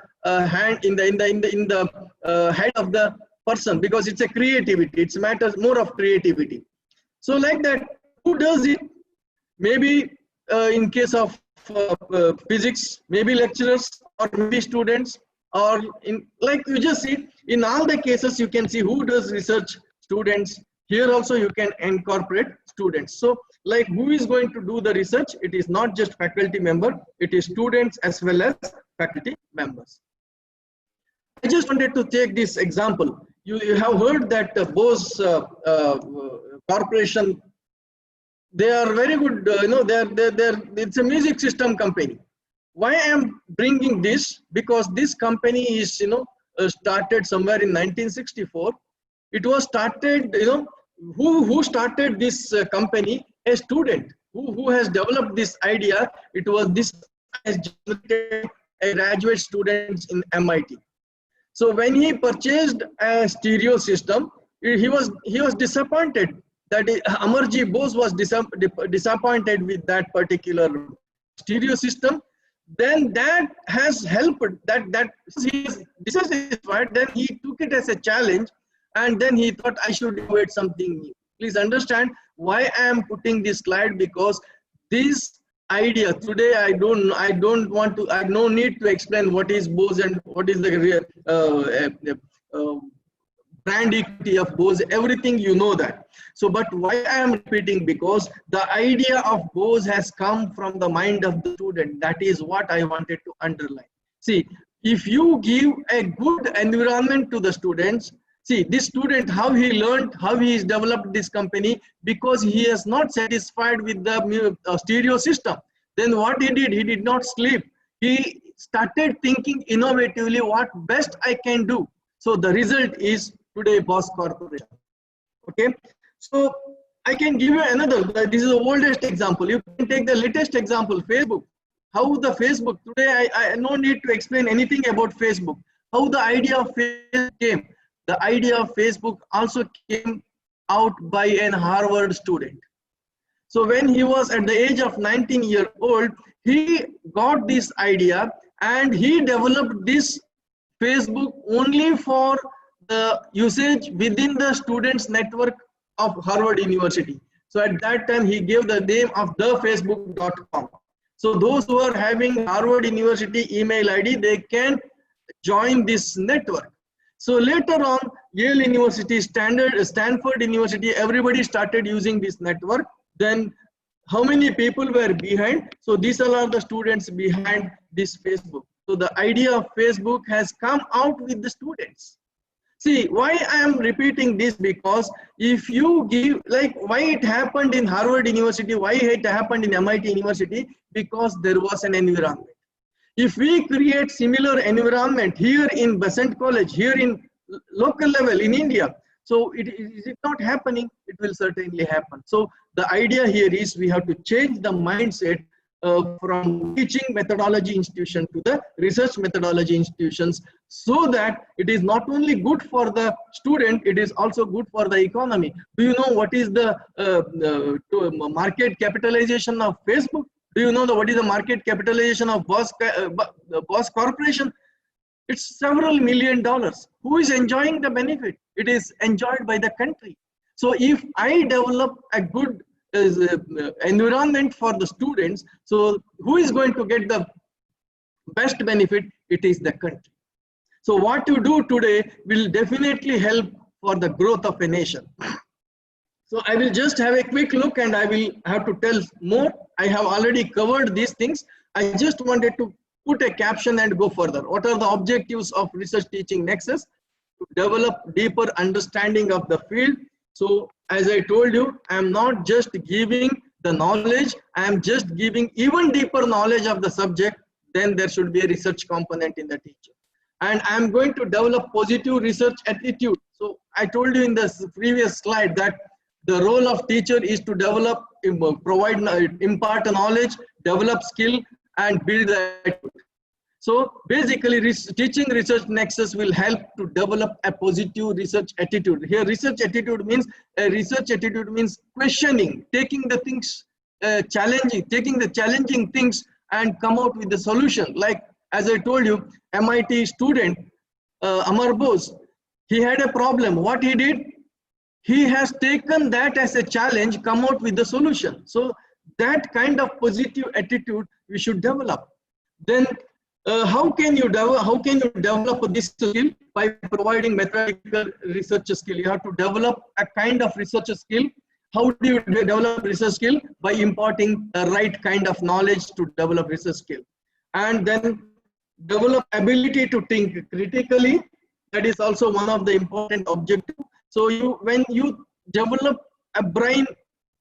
head of the person, because it's a creativity. It matters more of creativity. So like that, who does it? Maybe in case of physics, maybe lecturers or maybe students, or in, like you just see, in all the cases you can see who does research. Students. Here also you can incorporate students. So like, who is going to do the research? It is not just faculty member, it is students as well as faculty members. I just wanted to take this example. You have heard that Bose Corporation, they are very good, it's a music system company. Why I am bringing this? Because this company is, started somewhere in 1964. It was started, who started this company? A student who has developed this idea. It was this as a graduate student in MIT. So when he purchased a stereo system, he was disappointed that Amarji Bose was disappointed with that particular stereo system. Then that has helped that he is dissatisfied. Then he took it as a challenge, and then he thought, I should innovate something new. Please understand why I am putting this slide, because this idea today, I don't want to, I have no need to explain what is Bose and what is the brand equity of Bose. Everything you know that. So, but why I am repeating? Because the idea of Bose has come from the mind of the student. That is what I wanted to underline. See, if you give a good environment to the students, see, this student, how he learned, how he has developed this company, because he is not satisfied with the stereo system. Then what he did not sleep. He started thinking innovatively, what best I can do. So the result is today Bose Corporation. Okay. So I can give you another, this is the oldest example. You can take the latest example, Facebook. How the Facebook, today I no need to explain anything about Facebook. How the idea of Facebook came. The idea of Facebook also came out by an Harvard student. So when he was at the age of 19 years old, he got this idea and he developed this Facebook only for the usage within the students' network of Harvard University. So at that time, he gave the name of thefacebook.com. So those who are having Harvard University email ID, they can join this network. So later on, Yale University, Stanford University, everybody started using this network. Then how many people were behind? So these all are the students behind this Facebook. So the idea of Facebook has come out with the students. See, why I am repeating this, because if you give, like why it happened in Harvard University, why it happened in MIT University, because there was an environment. If we create similar environment here in Besant College, here in local level in India, so is it not happening? It will certainly happen. So the idea here is we have to change the mindset from teaching methodology institution to the research methodology institutions, so that it is not only good for the student, it is also good for the economy. Do you know what is the market capitalization of Facebook? Do you know what is the market capitalization of Bosch Corporation? It's several $1 million. Who is enjoying the benefit? It is enjoyed by the country. So if I develop a good environment for the students, so who is going to get the best benefit? It is the country. So what you do today will definitely help for the growth of a nation. So I will just have a quick look, and I will have to tell more. I have already covered these things. I just wanted to put a caption and go further. What are the objectives of Research Teaching Nexus? To develop deeper understanding of the field. So as I told you, I am not just giving the knowledge, I am just giving even deeper knowledge of the subject. Then there should be a research component in the teacher. And I am going to develop positive research attitude. So I told you in the previous slide that the role of teacher is to develop, impart knowledge, develop skill, and build the attitude. So basically, teaching Research Nexus will help to develop a positive research attitude. Here, research attitude means questioning, taking the things taking the challenging things and come out with the solution. Like as I told you, MIT student Amar Bose, he had a problem. What he did? He has taken that as a challenge, come out with the solution. So that kind of positive attitude we should develop. Then how can you develop this skill? By providing mathematical research skill. You have to develop a kind of research skill. How do you develop research skill? By imparting the right kind of knowledge to develop research skill. And then develop ability to think critically. That is also one of the important objectives. So when you develop a brain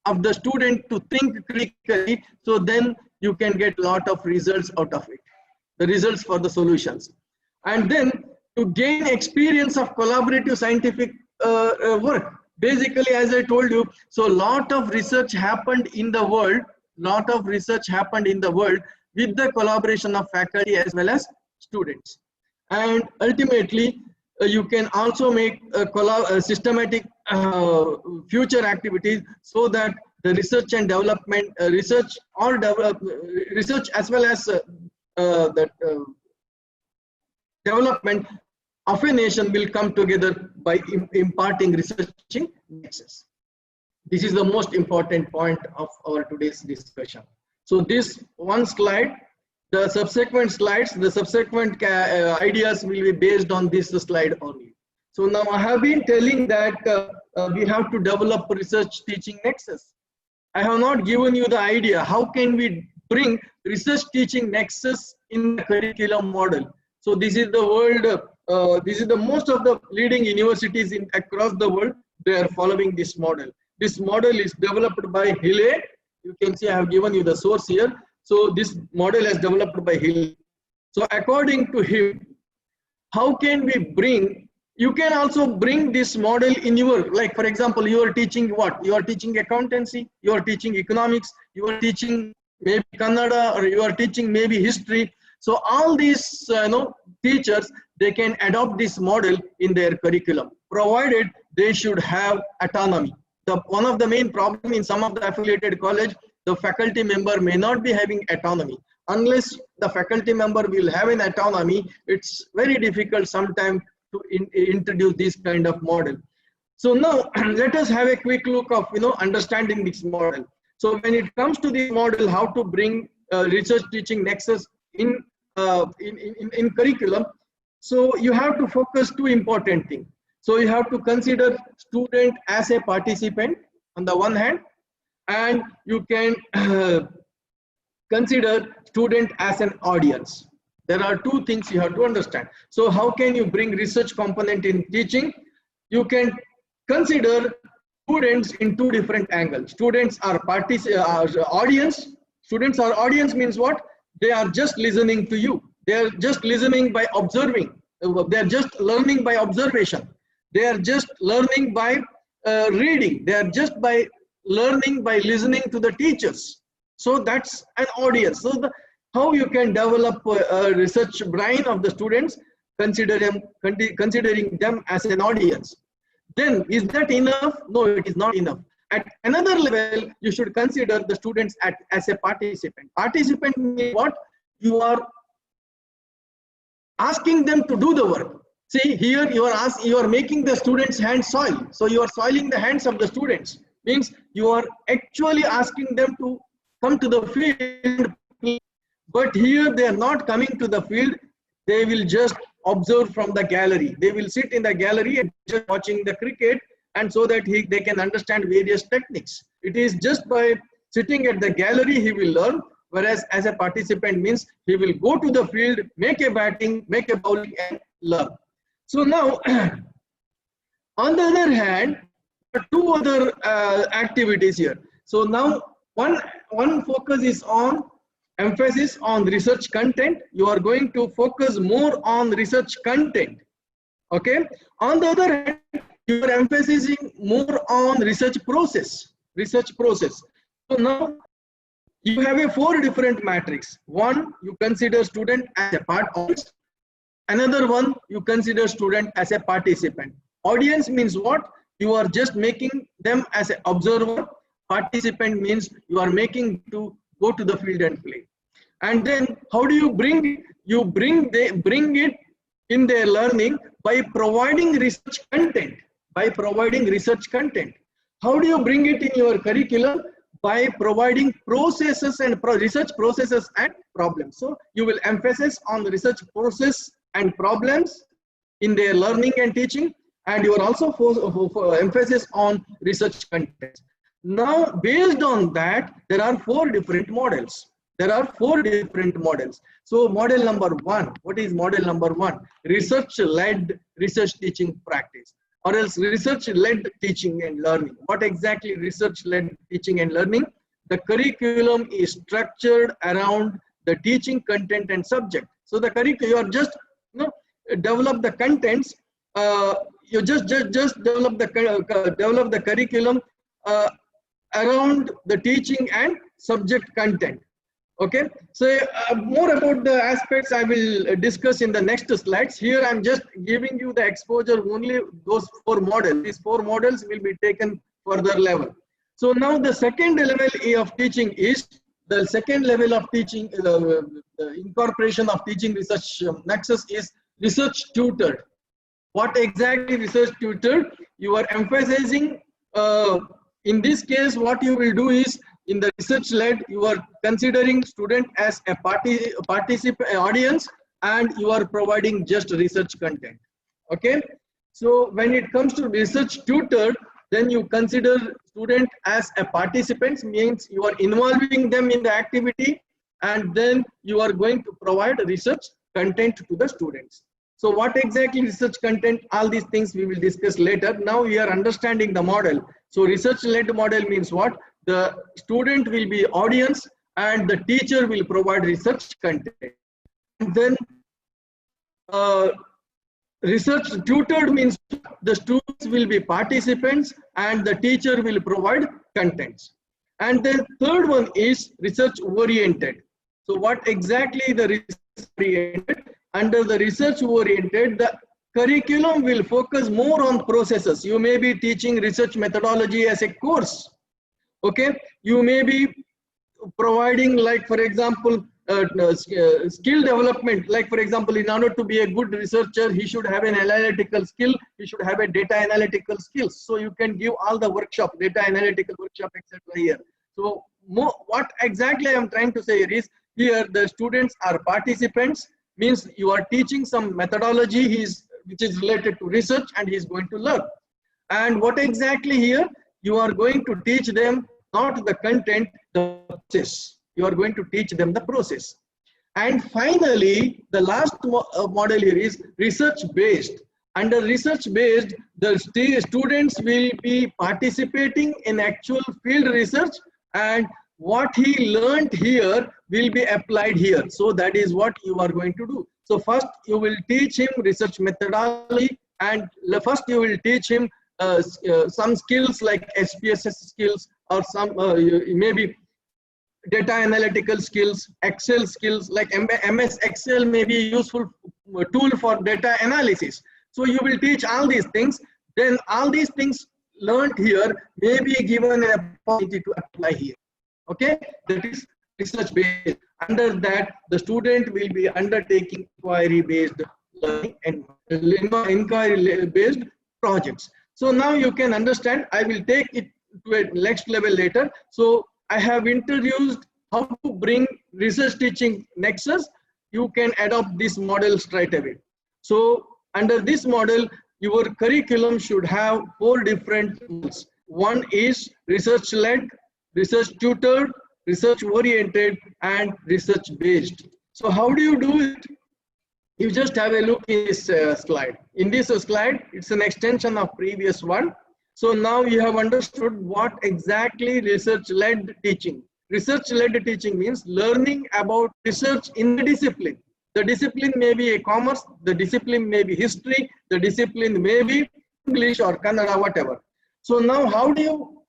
of the student to think critically, so then you can get a lot of results out of it, the results for the solutions. And then to gain experience of collaborative scientific work. Basically, as I told you, so a lot of research happened in the world, with the collaboration of faculty as well as students. And ultimately, you can also make systematic future activities, so that the research and development, research as well as development of a nation will come together by imparting researching nexus. This is the most important point of our today's discussion. So this one slide, the subsequent slides, the subsequent ideas will be based on this slide only. So now I have been telling that we have to develop research teaching nexus. I have not given you the idea how can we bring research teaching nexus in the curriculum model. So this is the world, this is the most of the leading universities across the world, they are following this model. This model is developed by Hille. You can see I have given you the source here. So this model is developed by Hille. So according to him, how can we bring, you can also bring this model in your, like for example, you are teaching what? You are teaching accountancy, you are teaching economics, you are teaching maybe Kannada, or you are teaching maybe history. So all these teachers, they can adopt this model in their curriculum, provided they should have autonomy. One of the main problems in some of the affiliated college, the faculty member may not be having autonomy. Unless the faculty member will have an autonomy, it's very difficult sometimes to introduce this kind of model. So now let us have a quick look of understanding this model. So when it comes to this model, how to bring research teaching nexus in curriculum, so you have to focus two important things. So you have to consider student as a participant on the one hand, and you can consider student as an audience. There are two things you have to understand. So how can you bring research component in teaching? You can consider students in two different angles. Students are audience. Students are audience means what? They are just listening to you. They are just listening by observing. They are just learning by observation. They are just learning by reading. They are just by learning by listening to the teachers. So that's an audience. So how you can develop a research brain of the students, considering them as an audience. Then is that enough? No, it is not enough. At another level, you should consider the students as a participant. Participant means what? You are asking them to do the work. See, here you are making the students' hands soil. So you are soiling the hands of the students. Means you are actually asking them to come to the field. But here they are not coming to the field. They will just observe from the gallery. They will sit in the gallery and just watching the cricket, and so that they can understand various techniques. It is just by sitting at the gallery he will learn, whereas as a participant means he will go to the field, make a batting, make a bowling and learn. So now, on the other hand, there are two other activities here. So now one focus is on emphasis on research content. You are going to focus more on research content. Okay. On the other hand, you are emphasizing more on research process. So now you have a 4 different matrix. One, you consider student as a part audience. Another one, you consider student as a participant. Audience means what? You are just making them as an observer. Participant means you are making to go to the field and play. And then how do you bring it? You bring it in their learning by providing research content. How do you bring it in your curriculum? By providing processes and research processes and problems. So you will emphasize on the research process and problems in their learning and teaching, and you are also emphasis on research content. Now, based on that, there are 4 different models. So model number 1, what is model number 1? Research-led research teaching practice, or else research-led teaching and learning. What exactly research-led teaching and learning? The curriculum is structured around the teaching content and subject. So the curriculum, you are just develop the contents. You just develop the curriculum around the teaching and subject content. Okay, so more about the aspects I will discuss in the next slides. Here I'm just giving you the exposure only those 4 models. These 4 models will be taken further level. So now the second level of teaching is the second level of teaching, the incorporation of teaching research nexus is research tutored. What exactly research tutored? You are emphasizing, in this case, what you will do is, in the research led, you are considering student as a participant audience, and you are providing just research content. Okay. So when it comes to research tutored, then you consider student as a participant, means you are involving them in the activity, and then you are going to provide research content to the students. So what exactly research content, all these things we will discuss later. Now we are understanding the model. So research led model means what? The student will be audience and the teacher will provide research content. And then research tutored means the students will be participants and the teacher will provide contents. And then third one is research oriented. So what exactly the research oriented? Under the research oriented, the curriculum will focus more on processes. You may be teaching research methodology as a course. Okay, you may be providing, like for example, skill development. Like for example, in order to be a good researcher, he should have an analytical skill. He should have a data analytical skills. So you can give all the workshop, data analytical workshop, etc. here. So what exactly I am trying to say is, here the students are participants, means you are teaching some methodology. He is which is related to research, and he is going to learn. And what exactly here? You are going to teach them not the content, the process. You are going to teach them the process. And finally, the last model here is research-based. Under research-based, the students will be participating in actual field research, and what he learned here will be applied here. So that is what you are going to do. So first you will teach him research methodology, and first you will teach him some skills like SPSS skills, or some maybe data analytical skills, Excel skills, like MS Excel may be a useful tool for data analysis. So you will teach all these things. Then all these things learned here may be given an opportunity to apply here. Okay, that is research based. Under that, the student will be undertaking inquiry based learning and inquiry based projects. So now you can understand. I will take it to a next level later. So I have introduced how to bring research teaching nexus. You can adopt this model straight away. So under this model, your curriculum should have 4 different modes. One is research led, research tutored, research oriented, and research based. So how do you do it? You just have a look in this slide. In this slide, it's an extension of previous one. So now you have understood what exactly research-led teaching. Research-led teaching means learning about research in the discipline. The discipline may be a commerce, the discipline may be history, the discipline may be English or Kannada, whatever. So now how do you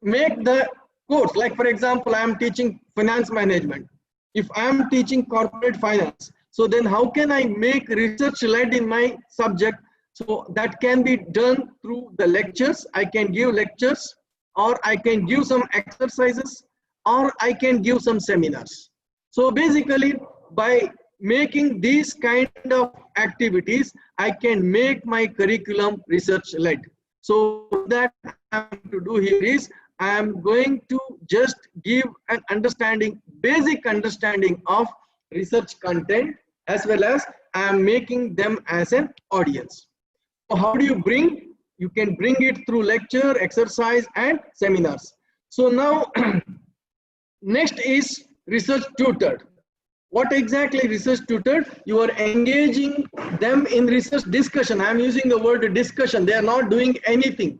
make the course? Like for example, I am teaching finance management. If I am teaching corporate finance, so then how can I make research-led in my subject? So that can be done through the lectures. I can give lectures, or I can give some exercises, or I can give some seminars. So basically, by making these kind of activities, I can make my curriculum research-led. So that I am to do here is, I am going to just give an understanding, basic understanding of research content, as well as I am making them as an audience. So how do you bring? You can bring it through lecture, exercise, and seminars. So now, next is research tutored. What exactly research tutored? You are engaging them in research discussion. I am using the word discussion. They are not doing anything.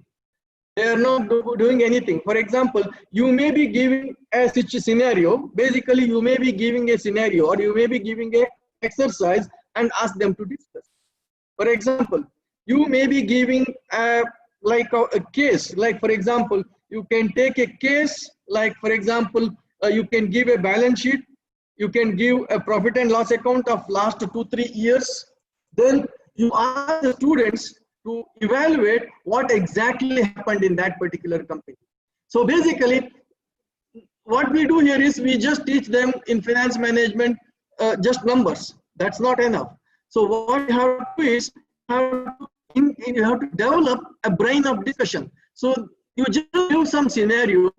They are not doing anything. For example, you may be giving a scenario. Basically, you may be giving a scenario, or you may be giving a exercise and ask them to discuss. For example, you may be giving a case. Like for example, you can take a case. Like for example, you can give a balance sheet. You can give a profit and loss account of last 2-3 years. Then you ask the students to evaluate what exactly happened in that particular company. So basically, what we do here is we just teach them in finance management just numbers. That's not enough. So what you have to do is you have to develop a brain of discussion. So you just give some scenario.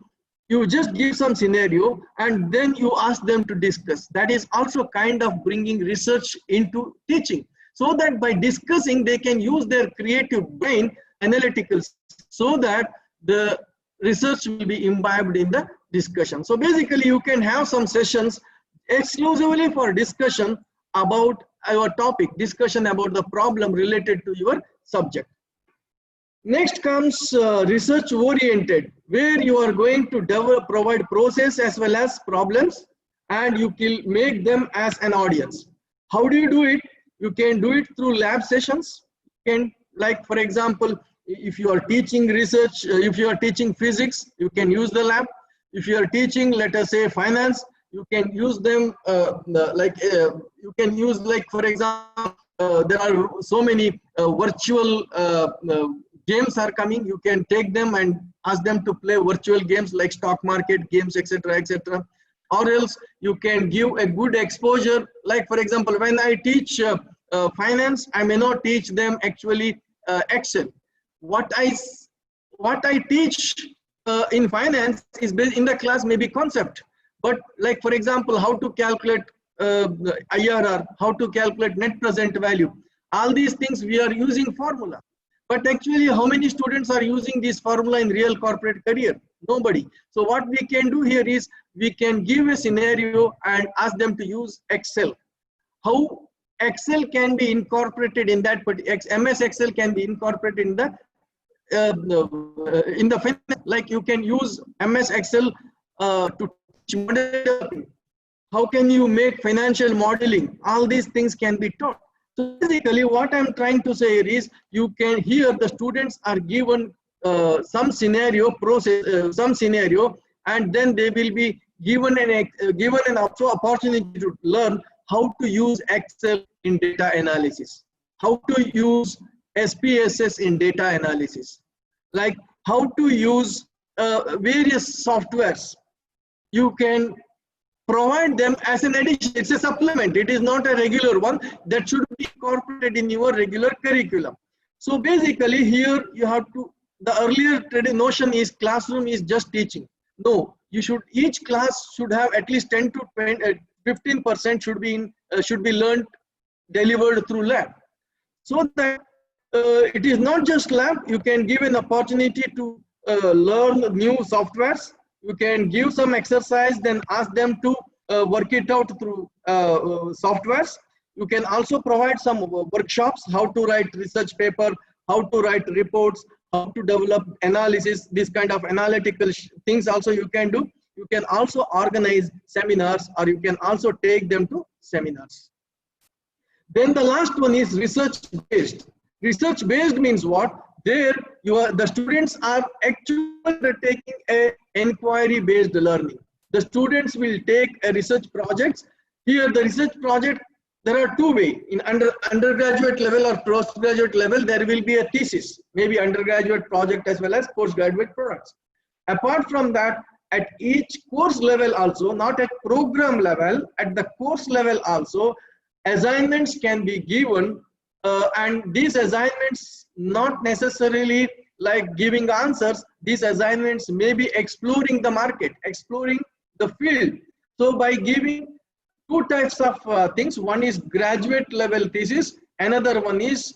You just give some scenario and then you ask them to discuss. That is also kind of bringing research into teaching, so that by discussing they can use their creative brain, analytical, so that the research will be imbibed in the discussion. So basically you can have some sessions exclusively for discussion about your topic, discussion about the problem related to your subject. Next comes research oriented, where you are going to provide process as well as problems, and you can make them as an audience. How do you do it? You can do it through lab sessions. You can, like for example, if you are teaching research, if you are teaching physics, you can use the lab. If you are teaching, let us say, finance, you can use them you can use, like for example, there are so many virtual games are coming. You can take them and ask them to play virtual games like stock market games, etc., etc. Or else you can give a good exposure. Like for example, when I teach finance, I may not teach them actually Excel. What I teach in finance is based in the class maybe concept. But like for example, how to calculate IRR, how to calculate net present value, All these things we are using formula. But actually, how many students are using this formula in real corporate career? Nobody. So what we can do here is we can give a scenario and ask them to use Excel. How Excel can be incorporated in that, but MS Excel can be incorporated in the like you can use MS Excel to teach model developing. How can you make financial modeling? All these things can be taught. So basically what I'm trying to say is you can hear the students are given some scenario process, some scenario, and then they will be given an also opportunity to learn how to use Excel in data analysis, how to use SPSS in data analysis, like how to use various softwares. You can provide them as an addition. It's a supplement. It is not a regular one that should be incorporated in your regular curriculum. So basically here you have to, the earlier notion is classroom is just teaching. No, you should, each class should have at least 10 to 15% should be learned, delivered through lab. So that it is not just lab, you can give an opportunity to learn new softwares. You can give some exercise, then ask them to work it out through softwares. You can also provide some workshops, how to write research paper, how to write reports, how to develop analysis, this kind of analytical things also you can do. You can also organize seminars, or you can also take them to seminars. Then the last one is research based. Research based means what? There the students are actually taking a inquiry based learning. The students will take a research projects. Here the research project, there are two ways. In undergraduate level or postgraduate level, there will be a thesis, maybe undergraduate project as well as postgraduate products. Apart from that, at each course level also, not at program level, at the course level also, assignments can be given, and these assignments not necessarily like giving answers. These assignments may be exploring the market, exploring the field. So by giving two types of things, one is graduate level thesis, another one is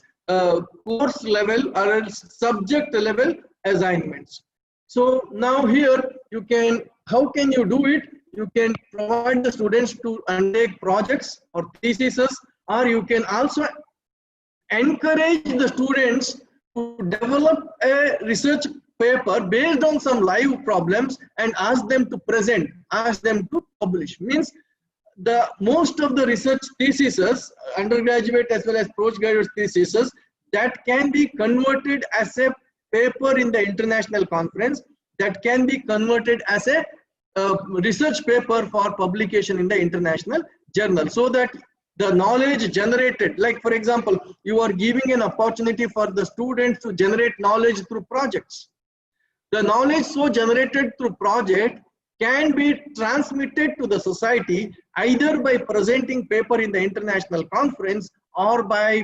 course level or subject level assignments. So now here you can, how can you do it? You can provide the students to undertake projects or theses, or you can also encourage the students to develop a research paper based on some live problems and ask them to present, ask them to publish. Means the most of the research theses, undergraduate as well as postgraduate theses, that can be converted as a paper in the international conference, that can be converted as a research paper for publication in the international journal, so that the knowledge generated, like for example, you are giving an opportunity for the students to generate knowledge through projects. The knowledge so generated through project can be transmitted to the society either by presenting paper in the international conference or by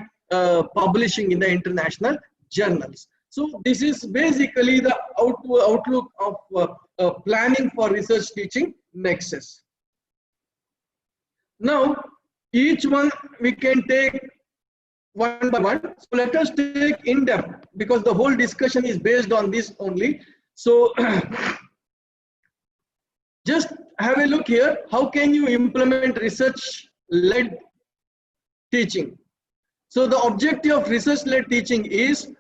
publishing in the international journals. So this is basically the outlook of planning for research teaching nexus. Now, each one we can take one by one. So let us take in depth, because the whole discussion is based on this only. So just have a look here. How can you implement research-led teaching? So the objective of research-led teaching is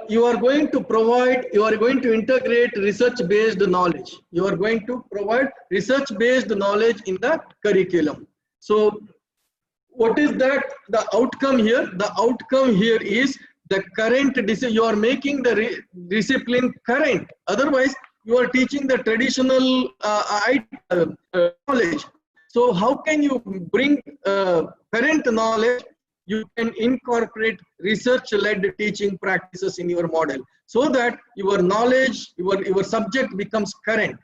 you are going to integrate research-based knowledge. You are going to provide research-based knowledge in the curriculum. So what is that? The outcome here? The outcome here is the current discipline. You are making the discipline current. Otherwise, you are teaching the traditional knowledge. So how can you bring current knowledge? You can incorporate research-led teaching practices in your model, so that your knowledge, your subject becomes current.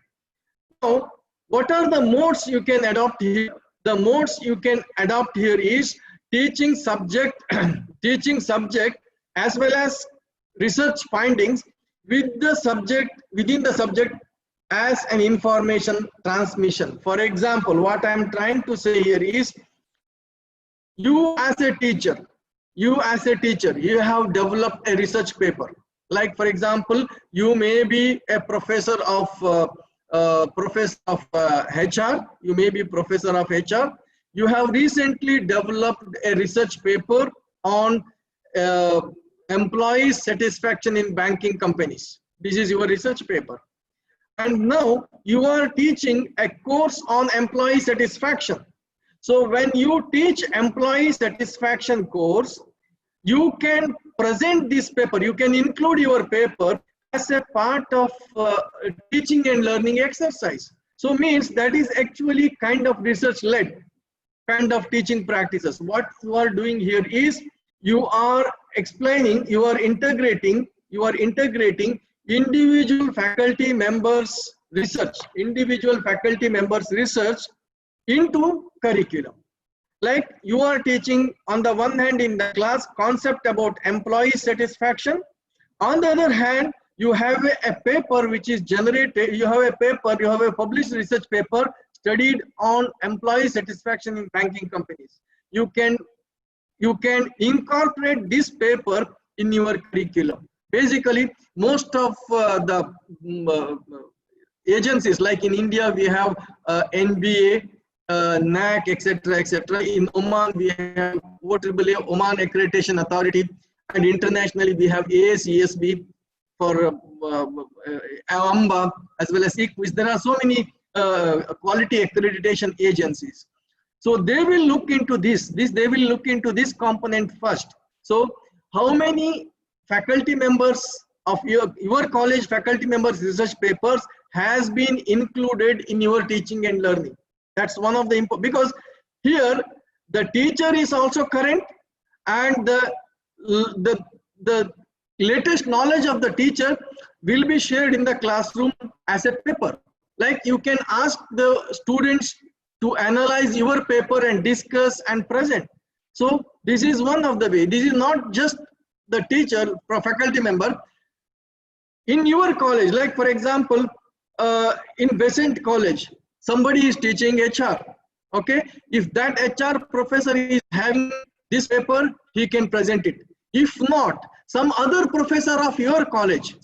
Now, what are the modes you can adopt here? The modes you can adopt here is teaching subject, as well as research findings within the subject as an information transmission. For example, what I am trying to say here is, you as a teacher, you as a teacher, you have developed a research paper. Like for example, you may be a professor of HR. You may be professor of HR. You have recently developed a research paper on employee satisfaction in banking companies. This is your research paper. And now you are teaching a course on employee satisfaction. So when you teach employee satisfaction course, you can present this paper, you can include your paper as a part of teaching and learning exercise. So means that is actually kind of research led kind of teaching practices. What you are doing here is you are explaining, you are integrating individual faculty members research into curriculum. Like you are teaching on the one hand in the class concept about employee satisfaction. On the other hand, you have a paper which is generated, you have a published research paper studied on employee satisfaction in banking companies. You can incorporate this paper in your curriculum. Basically, most of the agencies, like in India, we have NBA, NAC, etc. In Oman, we have OAAA, Oman Accreditation Authority, and internationally, we have ASESB for AMBA, as well as ICWIS. There are so many quality accreditation agencies. So they will look into they will look into this component first. So how many faculty members of your college faculty members research papers has been included in your teaching and learning? That's one of the important, because here the teacher is also current, and the latest knowledge of the teacher will be shared in the classroom as a paper. Like you can ask the students to analyze your paper and discuss and present. So this is one of the way. This is not just the teacher or faculty member. In your college, like for example, in Besant College, somebody is teaching HR. Okay, if that HR professor is having this paper, he can present it. If not, some other professor of your college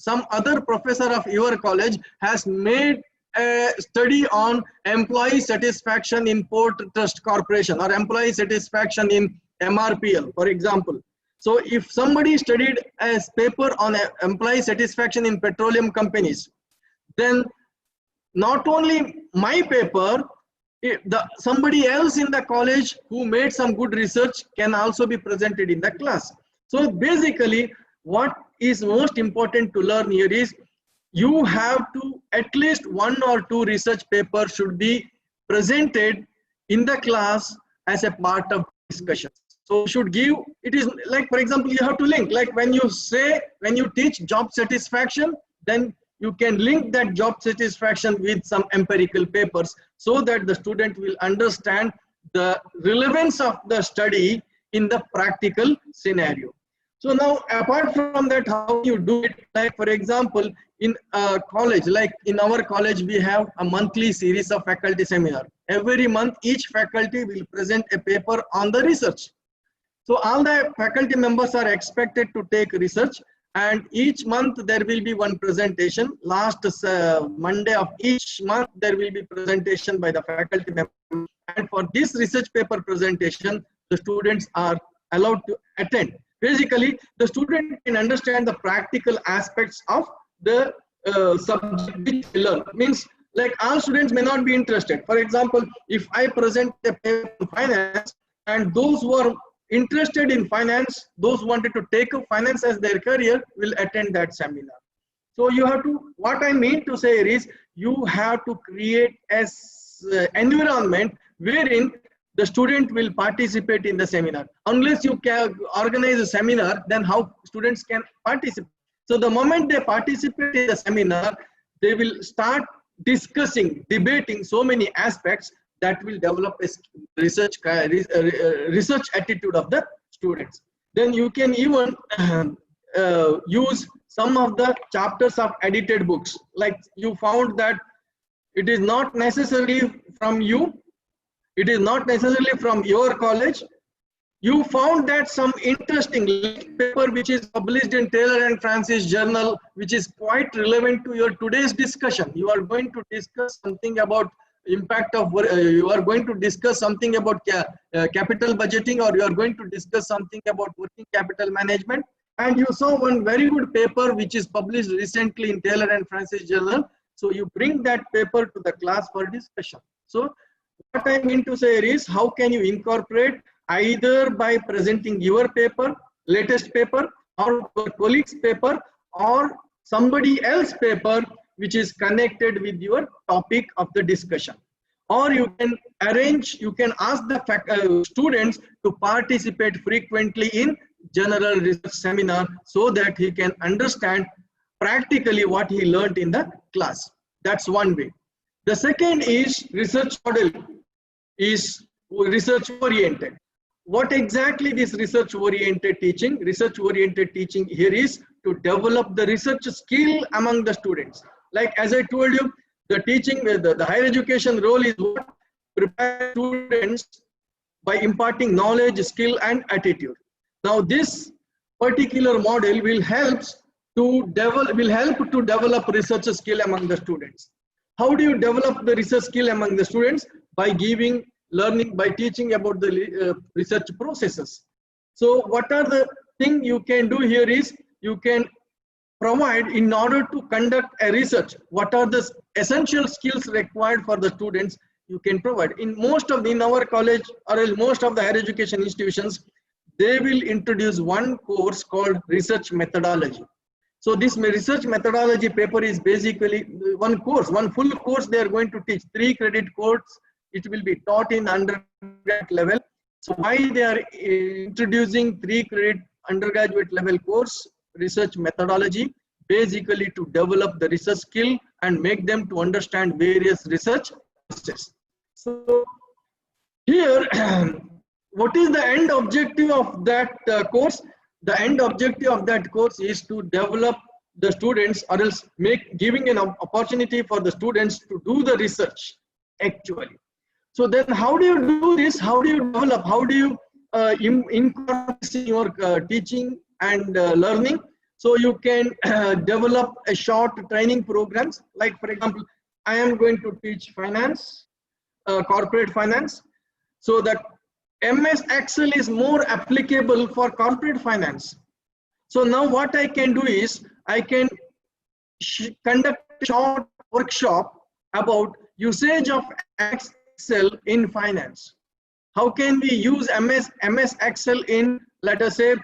has made a study on employee satisfaction in Port Trust Corporation or employee satisfaction in MRPL, for example. So if somebody studied a paper on employee satisfaction in petroleum companies, then not only my paper, somebody else in the college who made some good research can also be presented in the class. So basically, what is most important to learn here is you have to at least 1 or 2 research papers should be presented in the class as a part of discussion. So you should give, it is like, for example, you have to link, like when you teach job satisfaction, then you can link that job satisfaction with some empirical papers so that the student will understand the relevance of the study in the practical scenario. So now, apart from that, how you do it, like for example, in a college, like in our college, we have a monthly series of faculty seminar. Every month, each faculty will present a paper on the research. So all the faculty members are expected to take research, and each month there will be one presentation. Last Monday of each month, there will be presentation by the faculty member. And for this research paper presentation, the students are allowed to attend. Basically, the student can understand the practical aspects of the subject which they learn. Means like all students may not be interested. For example, if I present a paper on finance, and those who are interested in finance, those who wanted to take up finance as their career will attend that seminar. So you have to, what I mean to say is, you have to create an environment wherein the student will participate in the seminar. Unless you can organize a seminar, then how students can participate? So the moment they participate in the seminar, they will start discussing, debating so many aspects that will develop a research attitude of the students. Then you can even use some of the chapters of edited books. Like you found that it is not necessarily from you, it is not necessarily from your college, you found that some interesting paper which is published in Taylor and Francis journal, which is quite relevant to your today's discussion. You are going to discuss something about impact of, you are going to discuss something about capital budgeting, or you are going to discuss something about working capital management. And you saw one very good paper which is published recently in Taylor and Francis journal. So you bring that paper to the class for discussion. So what I mean to say is, how can you incorporate either by presenting your paper, latest paper, or your colleague's paper, or somebody else's paper which is connected with your topic of the discussion. Or you can arrange, you can ask the students to participate frequently in general research seminar so that he can understand practically what he learned in the class. That's one way. The second is research model is research oriented. What exactly this research oriented teaching? Research oriented teaching here is to develop the research skill among the students. Like as I told you, the teaching, the higher education role is what? Prepare students by imparting knowledge, skill, and attitude. Now this particular model will help to develop research skill among the students. How do you develop the research skill among the students? By giving learning, by teaching about the research processes. So what are the thing you can do here is, you can provide, in order to conduct a research, what are the essential skills required for the students, you can provide. In our college or in most of the higher education institutions, they will introduce one course called research methodology. So this research methodology paper is basically one course, one full course they are going to teach, 3 credit course. It will be taught in undergraduate level. So why they are introducing 3 credit undergraduate level course, research methodology? Basically to develop the research skill and make them to understand various research processes. So here, what is the end objective of that course? The end objective of that course is to develop the students, or else giving an opportunity for the students to do the research actually. So then how do you do this? How do you develop? How do you incorporate your teaching and learning? So you can develop a short training programs. Like for example, I am going to teach finance, corporate finance. So that MS Excel is more applicable for corporate finance. So now what I can do is, I can conduct a short workshop about usage of Excel in finance. How can we use MS Excel in, let us say,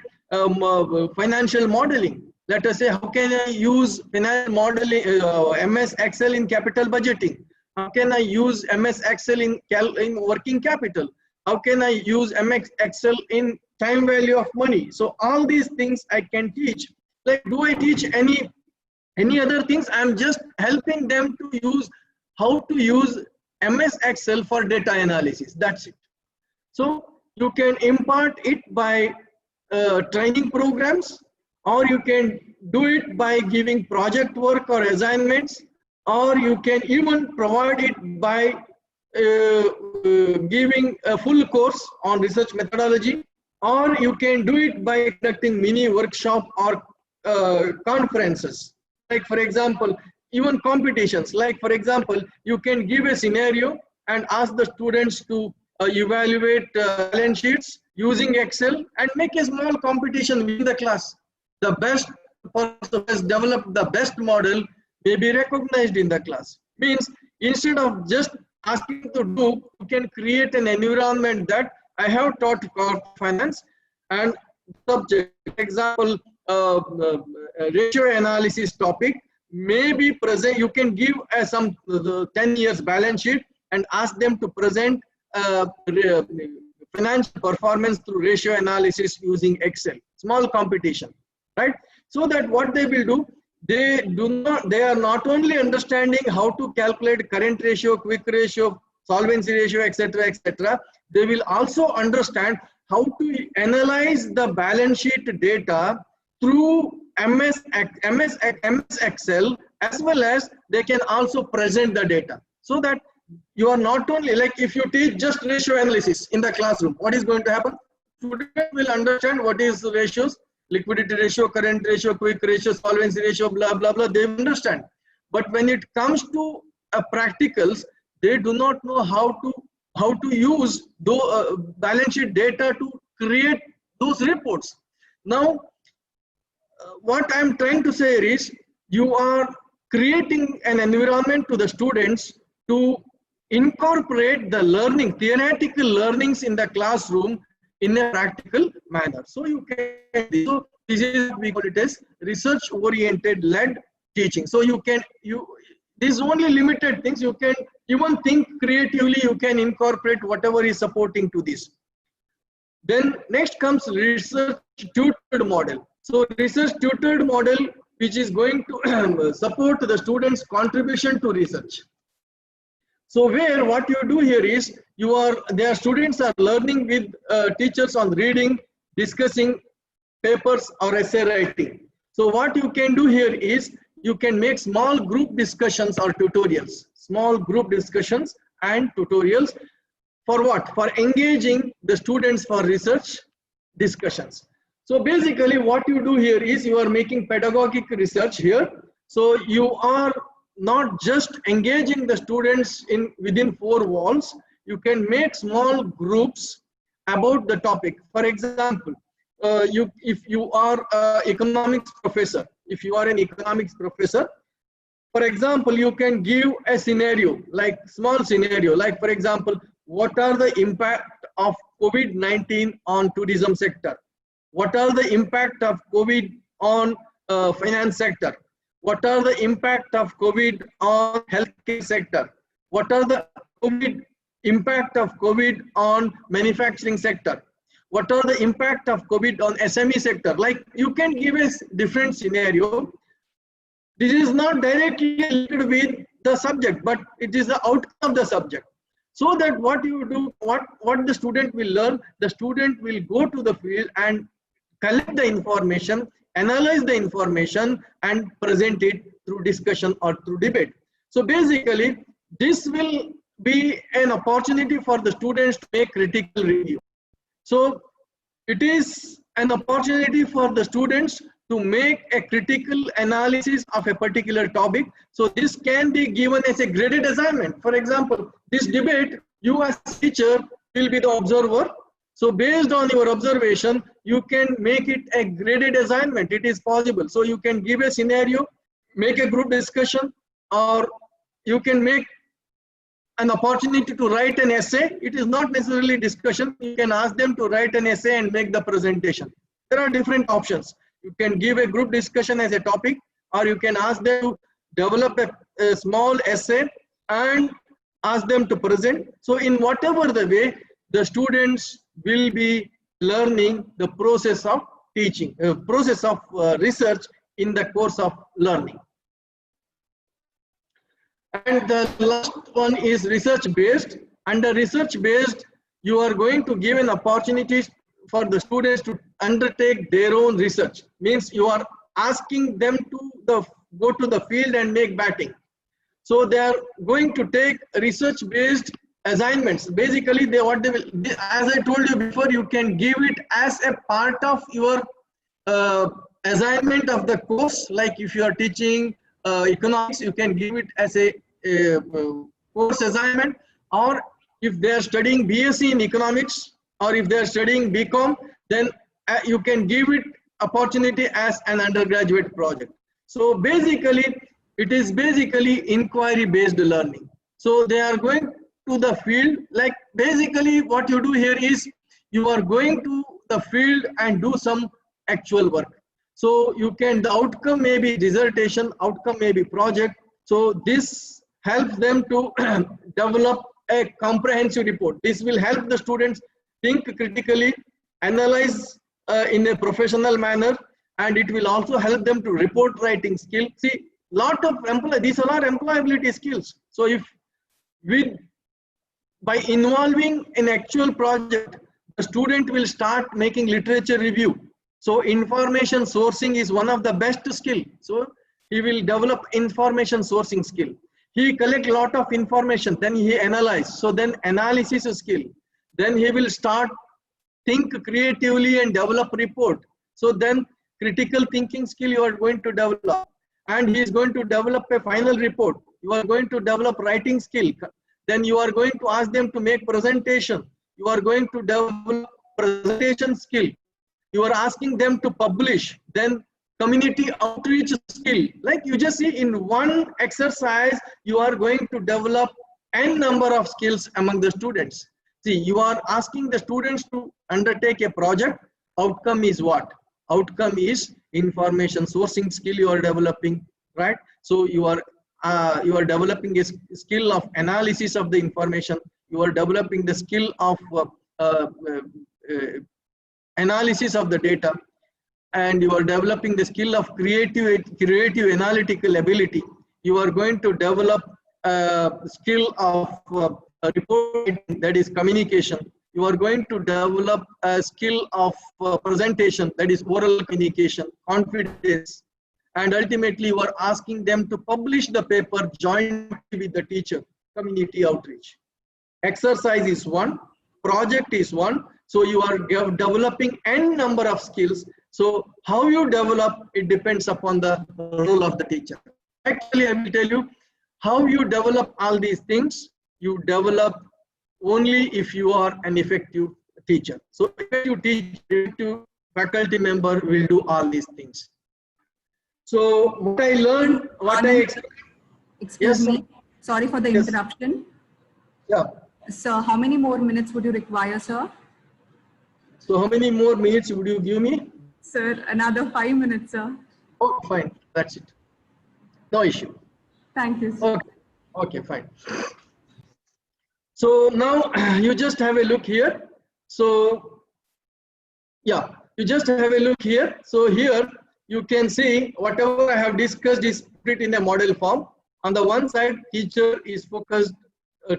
financial modeling? Let us say, how can I use financial modeling, MS Excel in capital budgeting? How can I use MS Excel in working capital? How can I use MS Excel in time value of money? So all these things I can teach. Like, do I teach any other things? I'm just helping them to use how to use MS Excel for data analysis. That's it. So you can impart it by training programs, or you can do it by giving project work or assignments, or you can even provide it by giving a full course on research methodology, or you can do it by conducting mini workshop or conferences. Like for example, even competitions. Like for example, you can give a scenario and ask the students to evaluate balance sheets using Excel and make a small competition within the class. The best person has developed the best model may be recognized in the class. Means instead of just asking to do, you can create an environment that I have taught corporate finance and subject. For example, ratio analysis topic may be present. You can give some 10 years balance sheet and ask them to present financial performance through ratio analysis using Excel. Small competition, right? So that what they will do, they are not only understanding how to calculate current ratio, quick ratio, solvency ratio, etc., etc. They will also understand how to analyze the balance sheet data through MS Excel, as well as they can also present the data. So that you are not only, like if you teach just ratio analysis in the classroom, what is going to happen? student will understand what is the ratios, liquidity ratio, current ratio, quick ratio, solvency ratio, blah, blah, blah, they understand. But when it comes to practicals, they do not know how to use the balance sheet data to create those reports. Now, what I'm trying to say is, you are creating an environment to the students to incorporate the learning, theoretical learnings in the classroom in a practical manner. So you can, so this is, we call it as research oriented led teaching. So these only limited things, you can even think creatively, you can incorporate whatever is supporting to this. Then next comes research tutored model. So research tutored model, which is going to support the students' contribution to research. So where what you do here is, their students are learning with teachers on reading, discussing papers or essay writing. So what you can do here is, you can make small group discussions or tutorials, small group discussions and tutorials for what? For engaging the students for research discussions. So basically what you do here is, you are making pedagogic research here. So you are not just engaging the students within four walls, you can make small groups about the topic. For example, if you are an economics professor, for example, you can give a scenario, like small scenario, like for example, what are the impact of COVID-19 on tourism sector? What are the impact of COVID on finance sector? What are the impact of COVID on healthcare sector? What are the impact of COVID on manufacturing sector? What are the impact of COVID on SME sector? Like, you can give a different scenario. This is not directly linked with the subject, but it is the outcome of the subject. So that what you do, what the student will learn, the student will go to the field and collect the information, analyze the information and present it through discussion or through debate. So basically, this will be an opportunity for the students to make critical review. So it is an opportunity for the students to make a critical analysis of a particular topic. So this can be given as a graded assignment. For example, this debate, you as a teacher will be the observer. So based on your observation, you can make it a graded assignment. It is possible. So you can give a scenario, make a group discussion, or you can make an opportunity to write an essay. It is not necessarily discussion. You can ask them to write an essay and make the presentation. There are different options. You can give a group discussion as a topic, or you can ask them to develop a small essay and ask them to present. So in whatever the way, the students will be learning the process of teaching, process of research in the course of learning. And the last one is research based. Under research based, you are going to give an opportunity for the students to undertake their own research. Means you are asking them to go to the field and make batting. So they are going to take research based assignments. Basically, as I told you before, you can give it as a part of your assignment of the course. Like if you are teaching economics, you can give it as a course assignment, or if they are studying BSc in economics, or if they are studying BCom, then you can give it opportunity as an undergraduate project. So basically, it is basically inquiry based learning. So they are going to the field, like basically what you do here is, you are going to the field and do some actual work. So the outcome may be dissertation, outcome may be project. So this helps them to develop a comprehensive report. This will help the students think critically, analyze in a professional manner, and it will also help them to report writing skill. See, these are not employability skills. So by involving an actual project, the student will start making literature review. So information sourcing is one of the best skill. So he will develop information sourcing skill. He collect a lot of information, then he analyze. So then analysis skill. Then he will start think creatively and develop report. So then critical thinking skill you are going to develop, and he is going to develop a final report. You are going to develop writing skill. Then you are going to ask them to make presentation. You are going to develop presentation skill. You are asking them to publish. Then community outreach skill. Like you just see in one exercise, you are going to develop n number of skills among the students. See, you are asking the students to undertake a project. Outcome is what? Outcome is information sourcing skill you are developing, right? So you are developing a skill of analysis of the information. You are developing the skill of analysis of the data, and you are developing the skill of creative analytical ability. You are going to develop skill of reporting, that is communication. You are going to develop a skill of presentation, that is oral communication, confidence, and ultimately you are asking them to publish the paper jointly with the teacher. Community outreach. Exercise is one, project is one. So you are developing n number of skills. So how you develop, it depends upon the role of the teacher. Actually, I will tell you how you develop all these things. You develop only if you are an effective teacher. So effective teacher, faculty member will do all these things. So what I learned, what I Excuse yes, me. Sorry for the yes. interruption. Yeah. Sir, how many more minutes would you require, sir? So how many more minutes would you give me? Sir, another 5 minutes, sir. Oh, fine. That's it. No issue. Thank you, sir. Okay. Okay, fine. So now you just have a look here. So yeah, you just have a look here. So here you can see whatever I have discussed is put in a model form. On the one side, teacher is focused,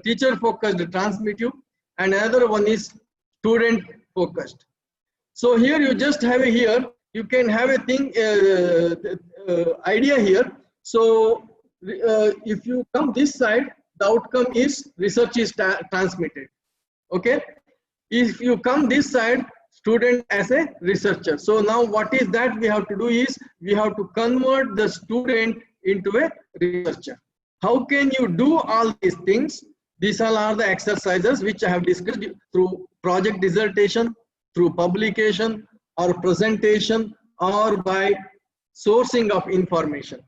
teacher focused transmittive, and another one is student focused. So here you just have a here, you can have a thing, idea here. So if you come this side, the outcome is research is transmitted. Okay. If you come this side, student as a researcher. So now what is that we have to do is we have to convert the student into a researcher. How can you do all these things? These all are the exercises which I have discussed through project dissertation, through publication or presentation, or by sourcing of information.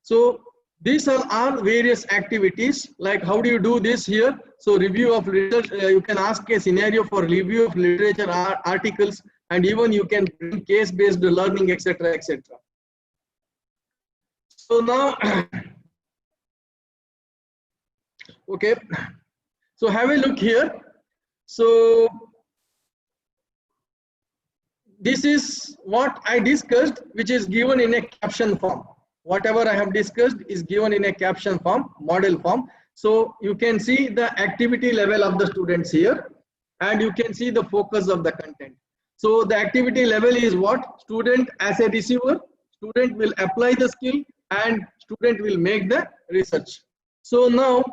So these are various activities. Like how do you do this here? So review of literature, you can ask a scenario for review of literature articles, and even you can bring case-based learning, etc., etc. So now, okay. So have a look here. So this is what I discussed, which is given in a caption form. Whatever I have discussed is given in a caption form, model form. So you can see the activity level of the students here, and you can see the focus of the content. So the activity level is what? Student as a receiver, student will apply the skill, and student will make the research. So now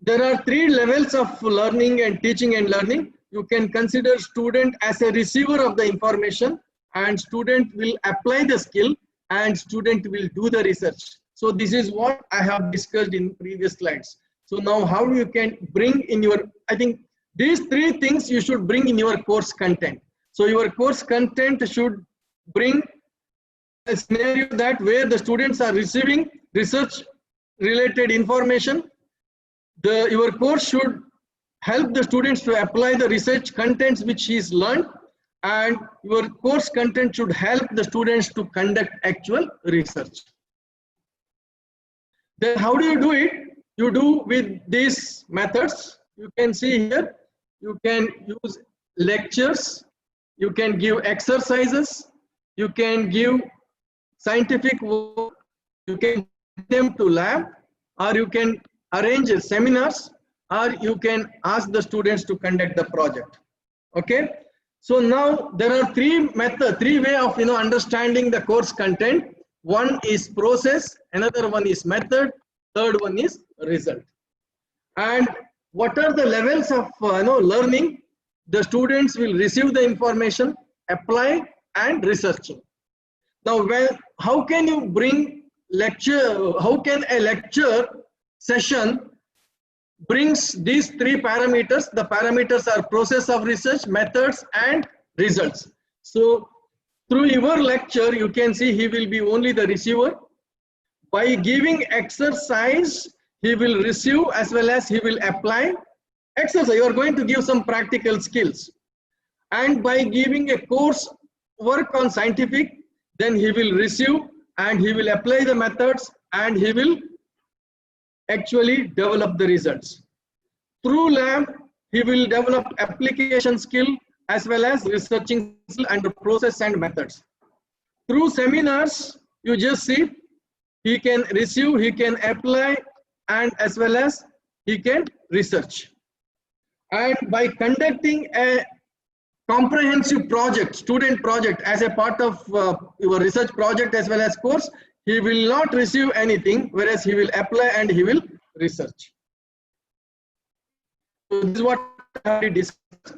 there are 3 levels of learning and teaching and learning. You can consider student as a receiver of the information, and student will apply the skill, and student will do the research. So this is what I have discussed in previous slides. So now how you can bring in your, I think these 3 things you should bring in your course content. So your course content should bring a scenario that where the students are receiving research related information. Your course should help the students to apply the research contents which is learned, and your course content should help the students to conduct actual research. Then how do you do it? You do with these methods. You can see here, you can use lectures, you can give exercises, you can give scientific work, you can take them to lab, or you can arrange seminars, or you can ask the students to conduct the project. Okay. So now there are 3 ways of understanding the course content. One is process, another one is method, third one is result. And what are the levels of learning? the students will receive the information, apply and researching. Now, how can you bring lecture, how can a lecture session brings these three parameters? The parameters are process of research, methods and results. So through your lecture, you can see he will be only the receiver. By giving exercise, he will receive as well as he will apply. Exercise, you are going to give some practical skills. And by giving a course work on scientific, then he will receive and he will apply the methods and he will actually develop the results. Through lab, he will develop application skill as well as researching skill and the process and methods. Through seminars, you just see he can receive, he can apply and as well as he can research. And by conducting a comprehensive project, student project as a part of your research project as well as course, he will not receive anything, whereas he will apply and he will research. So this is what I have discussed,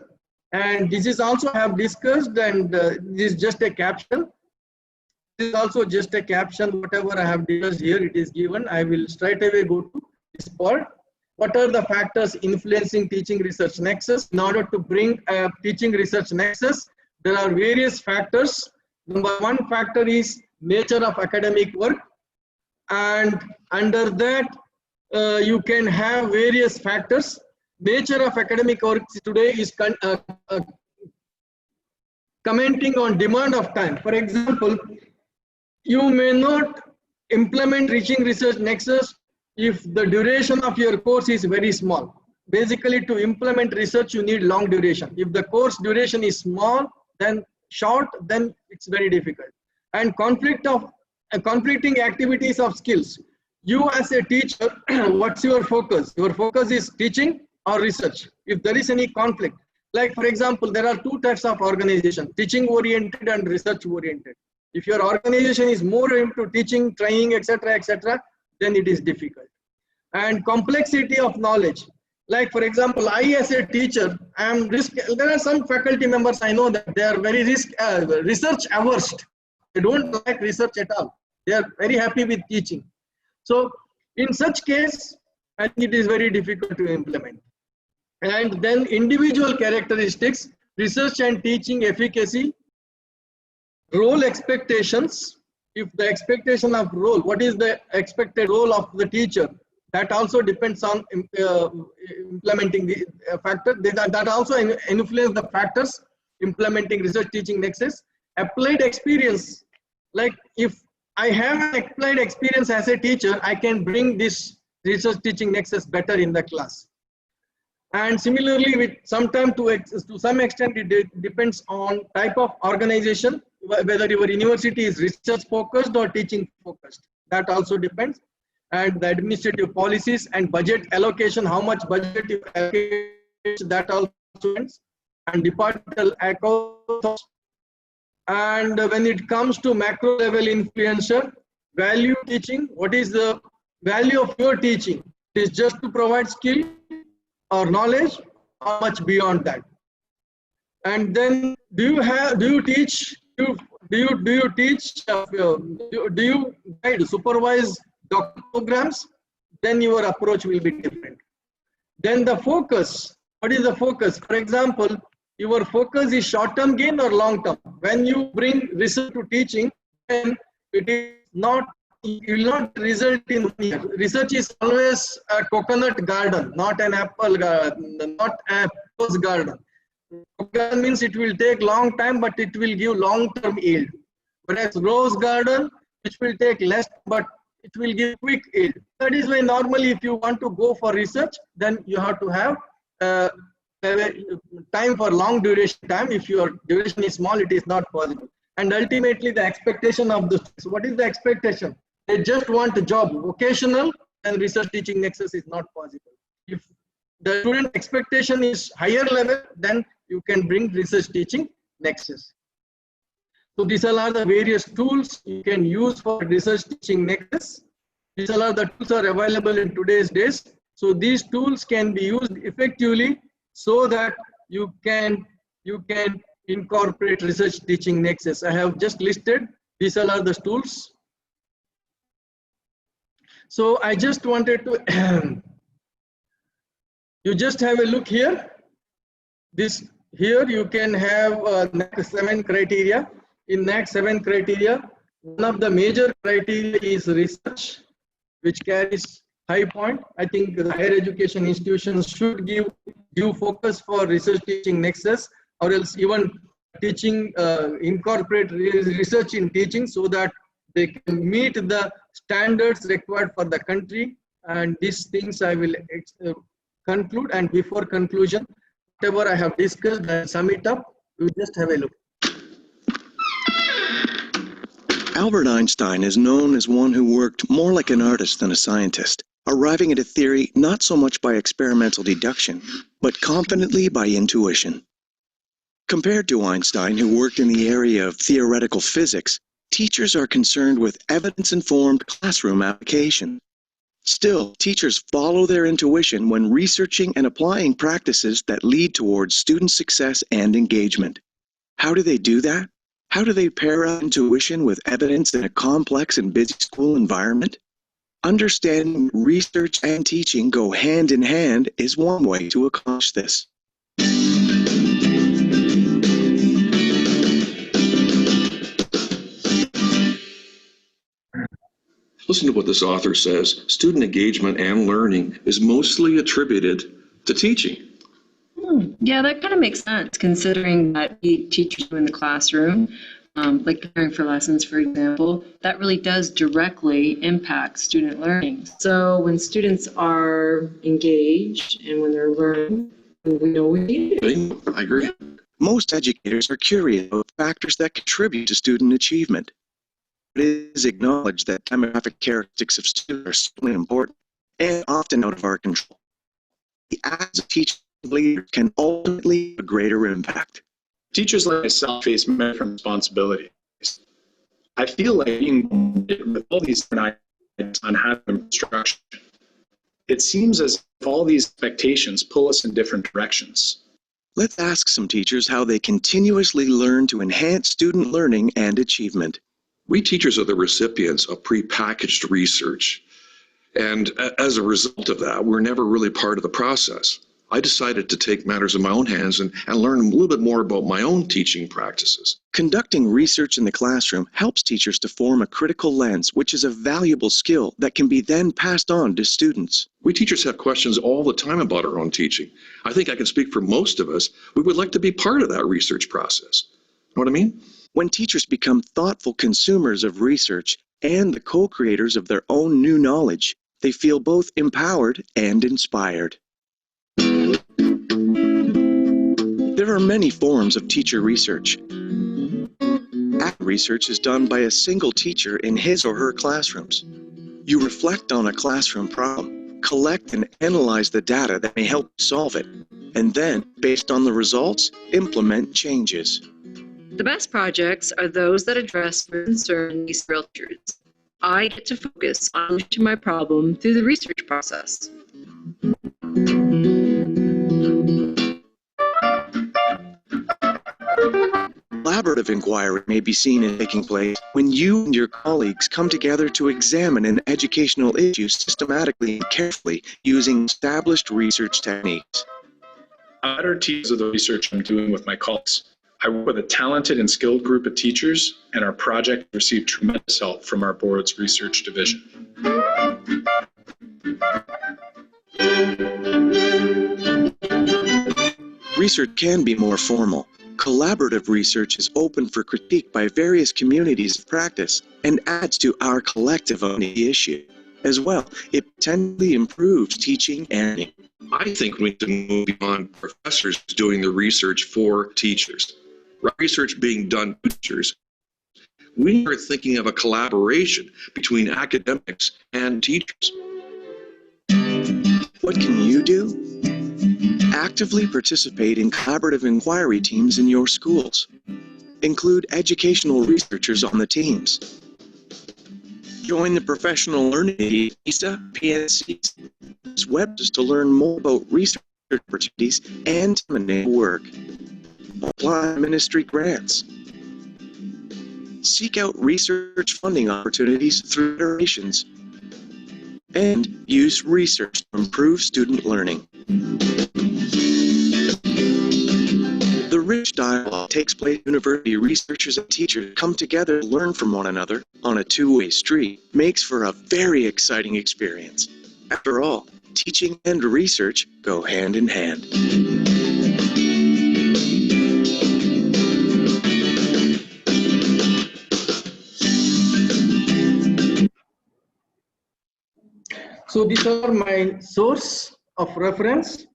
and this is also I have discussed, and this is just a caption. This is also just a caption. Whatever I have discussed here, it is given. I will straight away go to this part. What are the factors influencing teaching research nexus? In order to bring a teaching research nexus, there are various factors. Number one factor is nature of academic work, and under that you can have various factors. Nature of academic work today is commenting on demand of time. For example, you may not implement teaching research nexus if the duration of your course is very small. Basically, to implement research, you need long duration. If the course duration is small, then short, then it's very difficult. And conflicting activities of skills. You as a teacher, what's your focus? Your focus is teaching or research. If there is any conflict, like for example, there are two types of organization, teaching oriented and research oriented. If your organization is more into teaching, training, etc., then it is difficult. And complexity of knowledge. Like for example, I as a teacher, there are some faculty members I know that they are very research averse. They don't like research at all. They are very happy with teaching. So in such case, I think it is very difficult to implement. And then individual characteristics, research and teaching efficacy, role expectations. If the expectation of role, what is the expected role of the teacher? That also depends on implementing the factor. That also influence the factors implementing research teaching nexus. Applied experience, like if I have an applied experience as a teacher, I can bring this research teaching nexus better in the class. And similarly, with sometime to some extent, it depends on type of organization, whether your university is research focused or teaching focused. That also depends. And the administrative policies and budget allocation, how much budget you allocate, that also depends. And departmental accounts. And when it comes to macro level influencer, value teaching, what is the value of your teaching? It is just to provide skill or knowledge, or much beyond that. And then do you teach, do you guide, supervise doctor programs? Then your approach will be different. Then the focus, what is the focus? For example, your focus is short-term gain or long-term. When you bring research to teaching, then it is not, it will not result in 1 year. Research is always a coconut garden, not an apple garden, not a rose garden. Garden means it will take long time, but it will give long-term yield. Whereas rose garden, which will take less, but it will give quick yield. That is why normally if you want to go for research, then you have to have time for long duration time. If your duration is small, it is not possible. And ultimately the expectation of the, so what is the expectation? They just want a job, vocational, and research teaching nexus is not possible. If the student expectation is higher level, then you can bring research teaching nexus. So these are the various tools you can use for research teaching nexus. These are the tools are available in today's days. So these tools can be used effectively so that you can incorporate research teaching nexus. I have just listed, these all are the tools. So I just wanted to, you just have a look here. This here you can have NAAC 7 criteria. In NAAC 7 criteria, one of the major criteria is research, which carries high point. I think the higher education institutions should give due focus for research teaching nexus, or else even teaching, incorporate research in teaching so that they can meet the standards required for the country. And these things I will conclude. And before conclusion, whatever I have discussed, and sum it up, we just have a look. Albert Einstein is known as one who worked more like an artist than a scientist, arriving at a theory not so much by experimental deduction, but confidently by intuition. Compared to Einstein, who worked in the area of theoretical physics, teachers are concerned with evidence-informed classroom application. Still, teachers follow their intuition when researching and applying practices that lead towards student success and engagement. How do they do that? How do they pair up intuition with evidence in a complex and busy school environment? Understanding research and teaching go hand in hand is one way to accomplish this. Listen to what this author says. Student engagement and learning is mostly attributed to teaching. Yeah, that kind of makes sense considering that teachers are in the classroom, like preparing for lessons, for example, that really does directly impact student learning. So when students are engaged and when they're learning, we know we need it. I agree. Most educators are curious about factors that contribute to student achievement. It is acknowledged that demographic characteristics of students are certainly important and often out of our control. The acts of teaching leaders can ultimately have a greater impact. Teachers like myself face many different responsibilities. I feel like being with all these ideas on how to instruction, it seems as if all these expectations pull us in different directions. Let's ask some teachers how they continuously learn to enhance student learning and achievement. We teachers are the recipients of prepackaged research. And as a result of that, we're never really part of the process. I decided to take matters in my own hands and learn a little bit more about my own teaching practices. Conducting research in the classroom helps teachers to form a critical lens, which is a valuable skill that can be then passed on to students. We teachers have questions all the time about our own teaching. I think I can speak for most of us. We would like to be part of that research process. Know what I mean? When teachers become thoughtful consumers of research and the co-creators of their own new knowledge, they feel both empowered and inspired. There are many forms of teacher research. Research is done by a single teacher in his or her classrooms. You reflect on a classroom problem, collect and analyze the data that may help solve it, and then, based on the results, implement changes. The best projects are those that address concern these teachers. I get to focus on solution my problem through the research process. Collaborative inquiry may be seen as taking place when you and your colleagues come together to examine an educational issue systematically and carefully using established research techniques. I'm better teachers of the research I'm doing with my colleagues. I work with a talented and skilled group of teachers, and our project received tremendous help from our board's research division. Research can be more formal. Collaborative research is open for critique by various communities of practice and adds to our collective on the issue. As well, it potentially improves teaching and learning. I think we need to move beyond professors doing the research for teachers. Research being done by teachers. We are thinking of a collaboration between academics and teachers. What can you do? Actively participate in collaborative inquiry teams in your schools. Include educational researchers on the teams. Join the professional learning PISA, PNC's websites to learn more about research opportunities and time-enabled work. Apply ministry grants. Seek out research funding opportunities through federations. And use research to improve student learning. The rich dialogue takes place. University researchers and teachers come together to learn from one another on a two-way street, makes for a very exciting experience. After all, teaching and research go hand in hand. So these are my source of reference,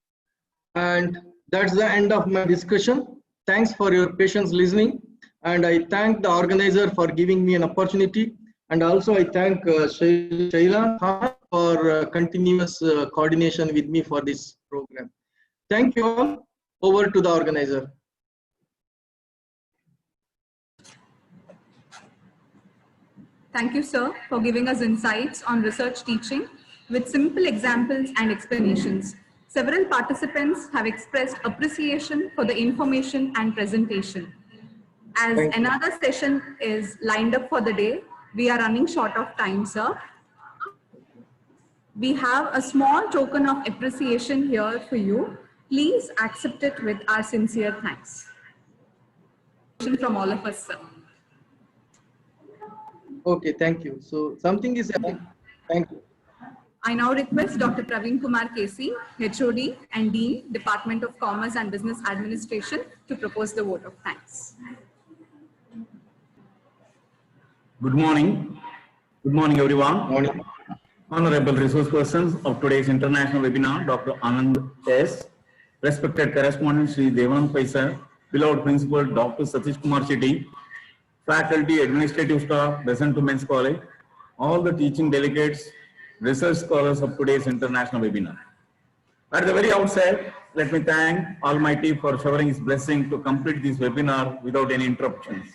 and that's the end of my discussion. Thanks for your patience listening, and I thank the organizer for giving me an opportunity, and also I thank Shaila Khan for continuous coordination with me for this program. Thank you all. Over to the organizer. Thank you, sir, for giving us insights on research teaching with simple examples and explanations. Several participants have expressed appreciation for the information and presentation. As another session is lined up for the day, we are running short of time, sir. We have a small token of appreciation here for you. Please accept it with our sincere thanks. From all of us, sir. Okay, thank you. So something is happening. Thank you. I now request Dr. Praveen Kumar Kesi, HOD and Dean, Department of Commerce and Business Administration, to propose the vote of thanks. Good morning. Good morning, everyone. Good morning. Honorable resource persons of today's international webinar, Dr. Anand S., respected correspondent Sri Devanand Pai sir, beloved principal Dr. Satish Kumar Shetty, faculty, administrative staff, Besant Women's College, all the teaching delegates, research scholars of today's international webinar. At the very outset, let me thank Almighty for showering His blessing to complete this webinar without any interruptions.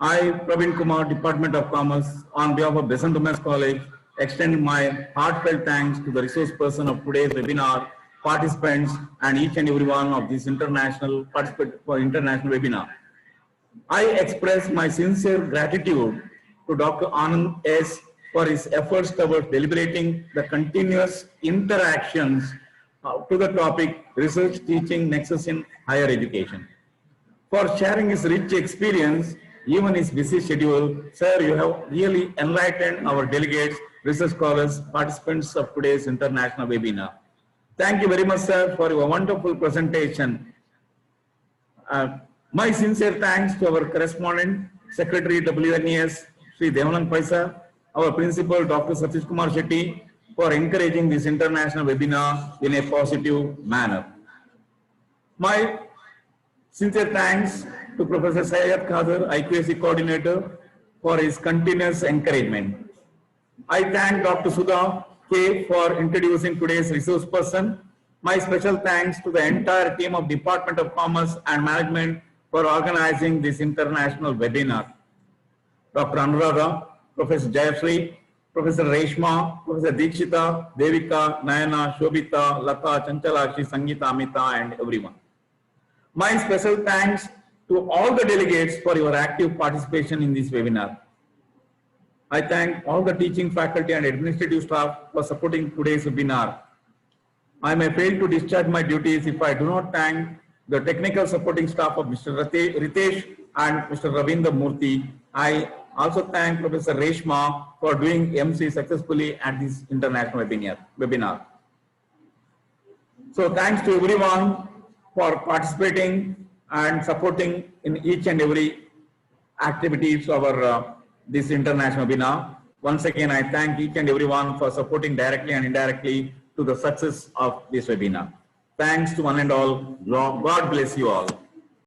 I, Praveen Kumar, Department of Commerce, on behalf of Besant Women's College, extend my heartfelt thanks to the resource person of today's webinar, participants, and each and every one of this international webinar. I express my sincere gratitude to Dr. Anand S. for his efforts towards deliberating the continuous interactions to the topic research teaching nexus in higher education. For sharing his rich experience, even his busy schedule, sir, you have really enlightened our delegates, research scholars, participants of today's international webinar. Thank you very much, sir, for your wonderful presentation. My sincere thanks to our correspondent, Secretary WNES, Sri Devanand Pai sir, our principal, Dr. Satish Kumar Shetty, for encouraging this international webinar in a positive manner. My sincere thanks to Professor Syed Khader, IQAC coordinator, for his continuous encouragement. I thank Dr. Sudha K for introducing today's resource person. My special thanks to the entire team of Department of Commerce and Management for organizing this international webinar. Dr. Anuradha, Professor Jayashree, Professor Reshma, Professor Dikshita, Devika, Nayana, Shobita, Lata, Chanchalakshi, Sangeeta, Amita, and everyone. My special thanks to all the delegates for your active participation in this webinar. I thank all the teaching faculty and administrative staff for supporting today's webinar. I may fail to discharge my duties if I do not thank the technical supporting staff of Mr. Ritesh and Mr. Ravindra Murthy. I also thank Professor Reshma for doing MC successfully at this international webinar. So thanks to everyone for participating and supporting in each and every activities of our this international webinar. Once again, I thank each and everyone for supporting directly and indirectly to the success of this webinar. Thanks to one and all. God bless you all.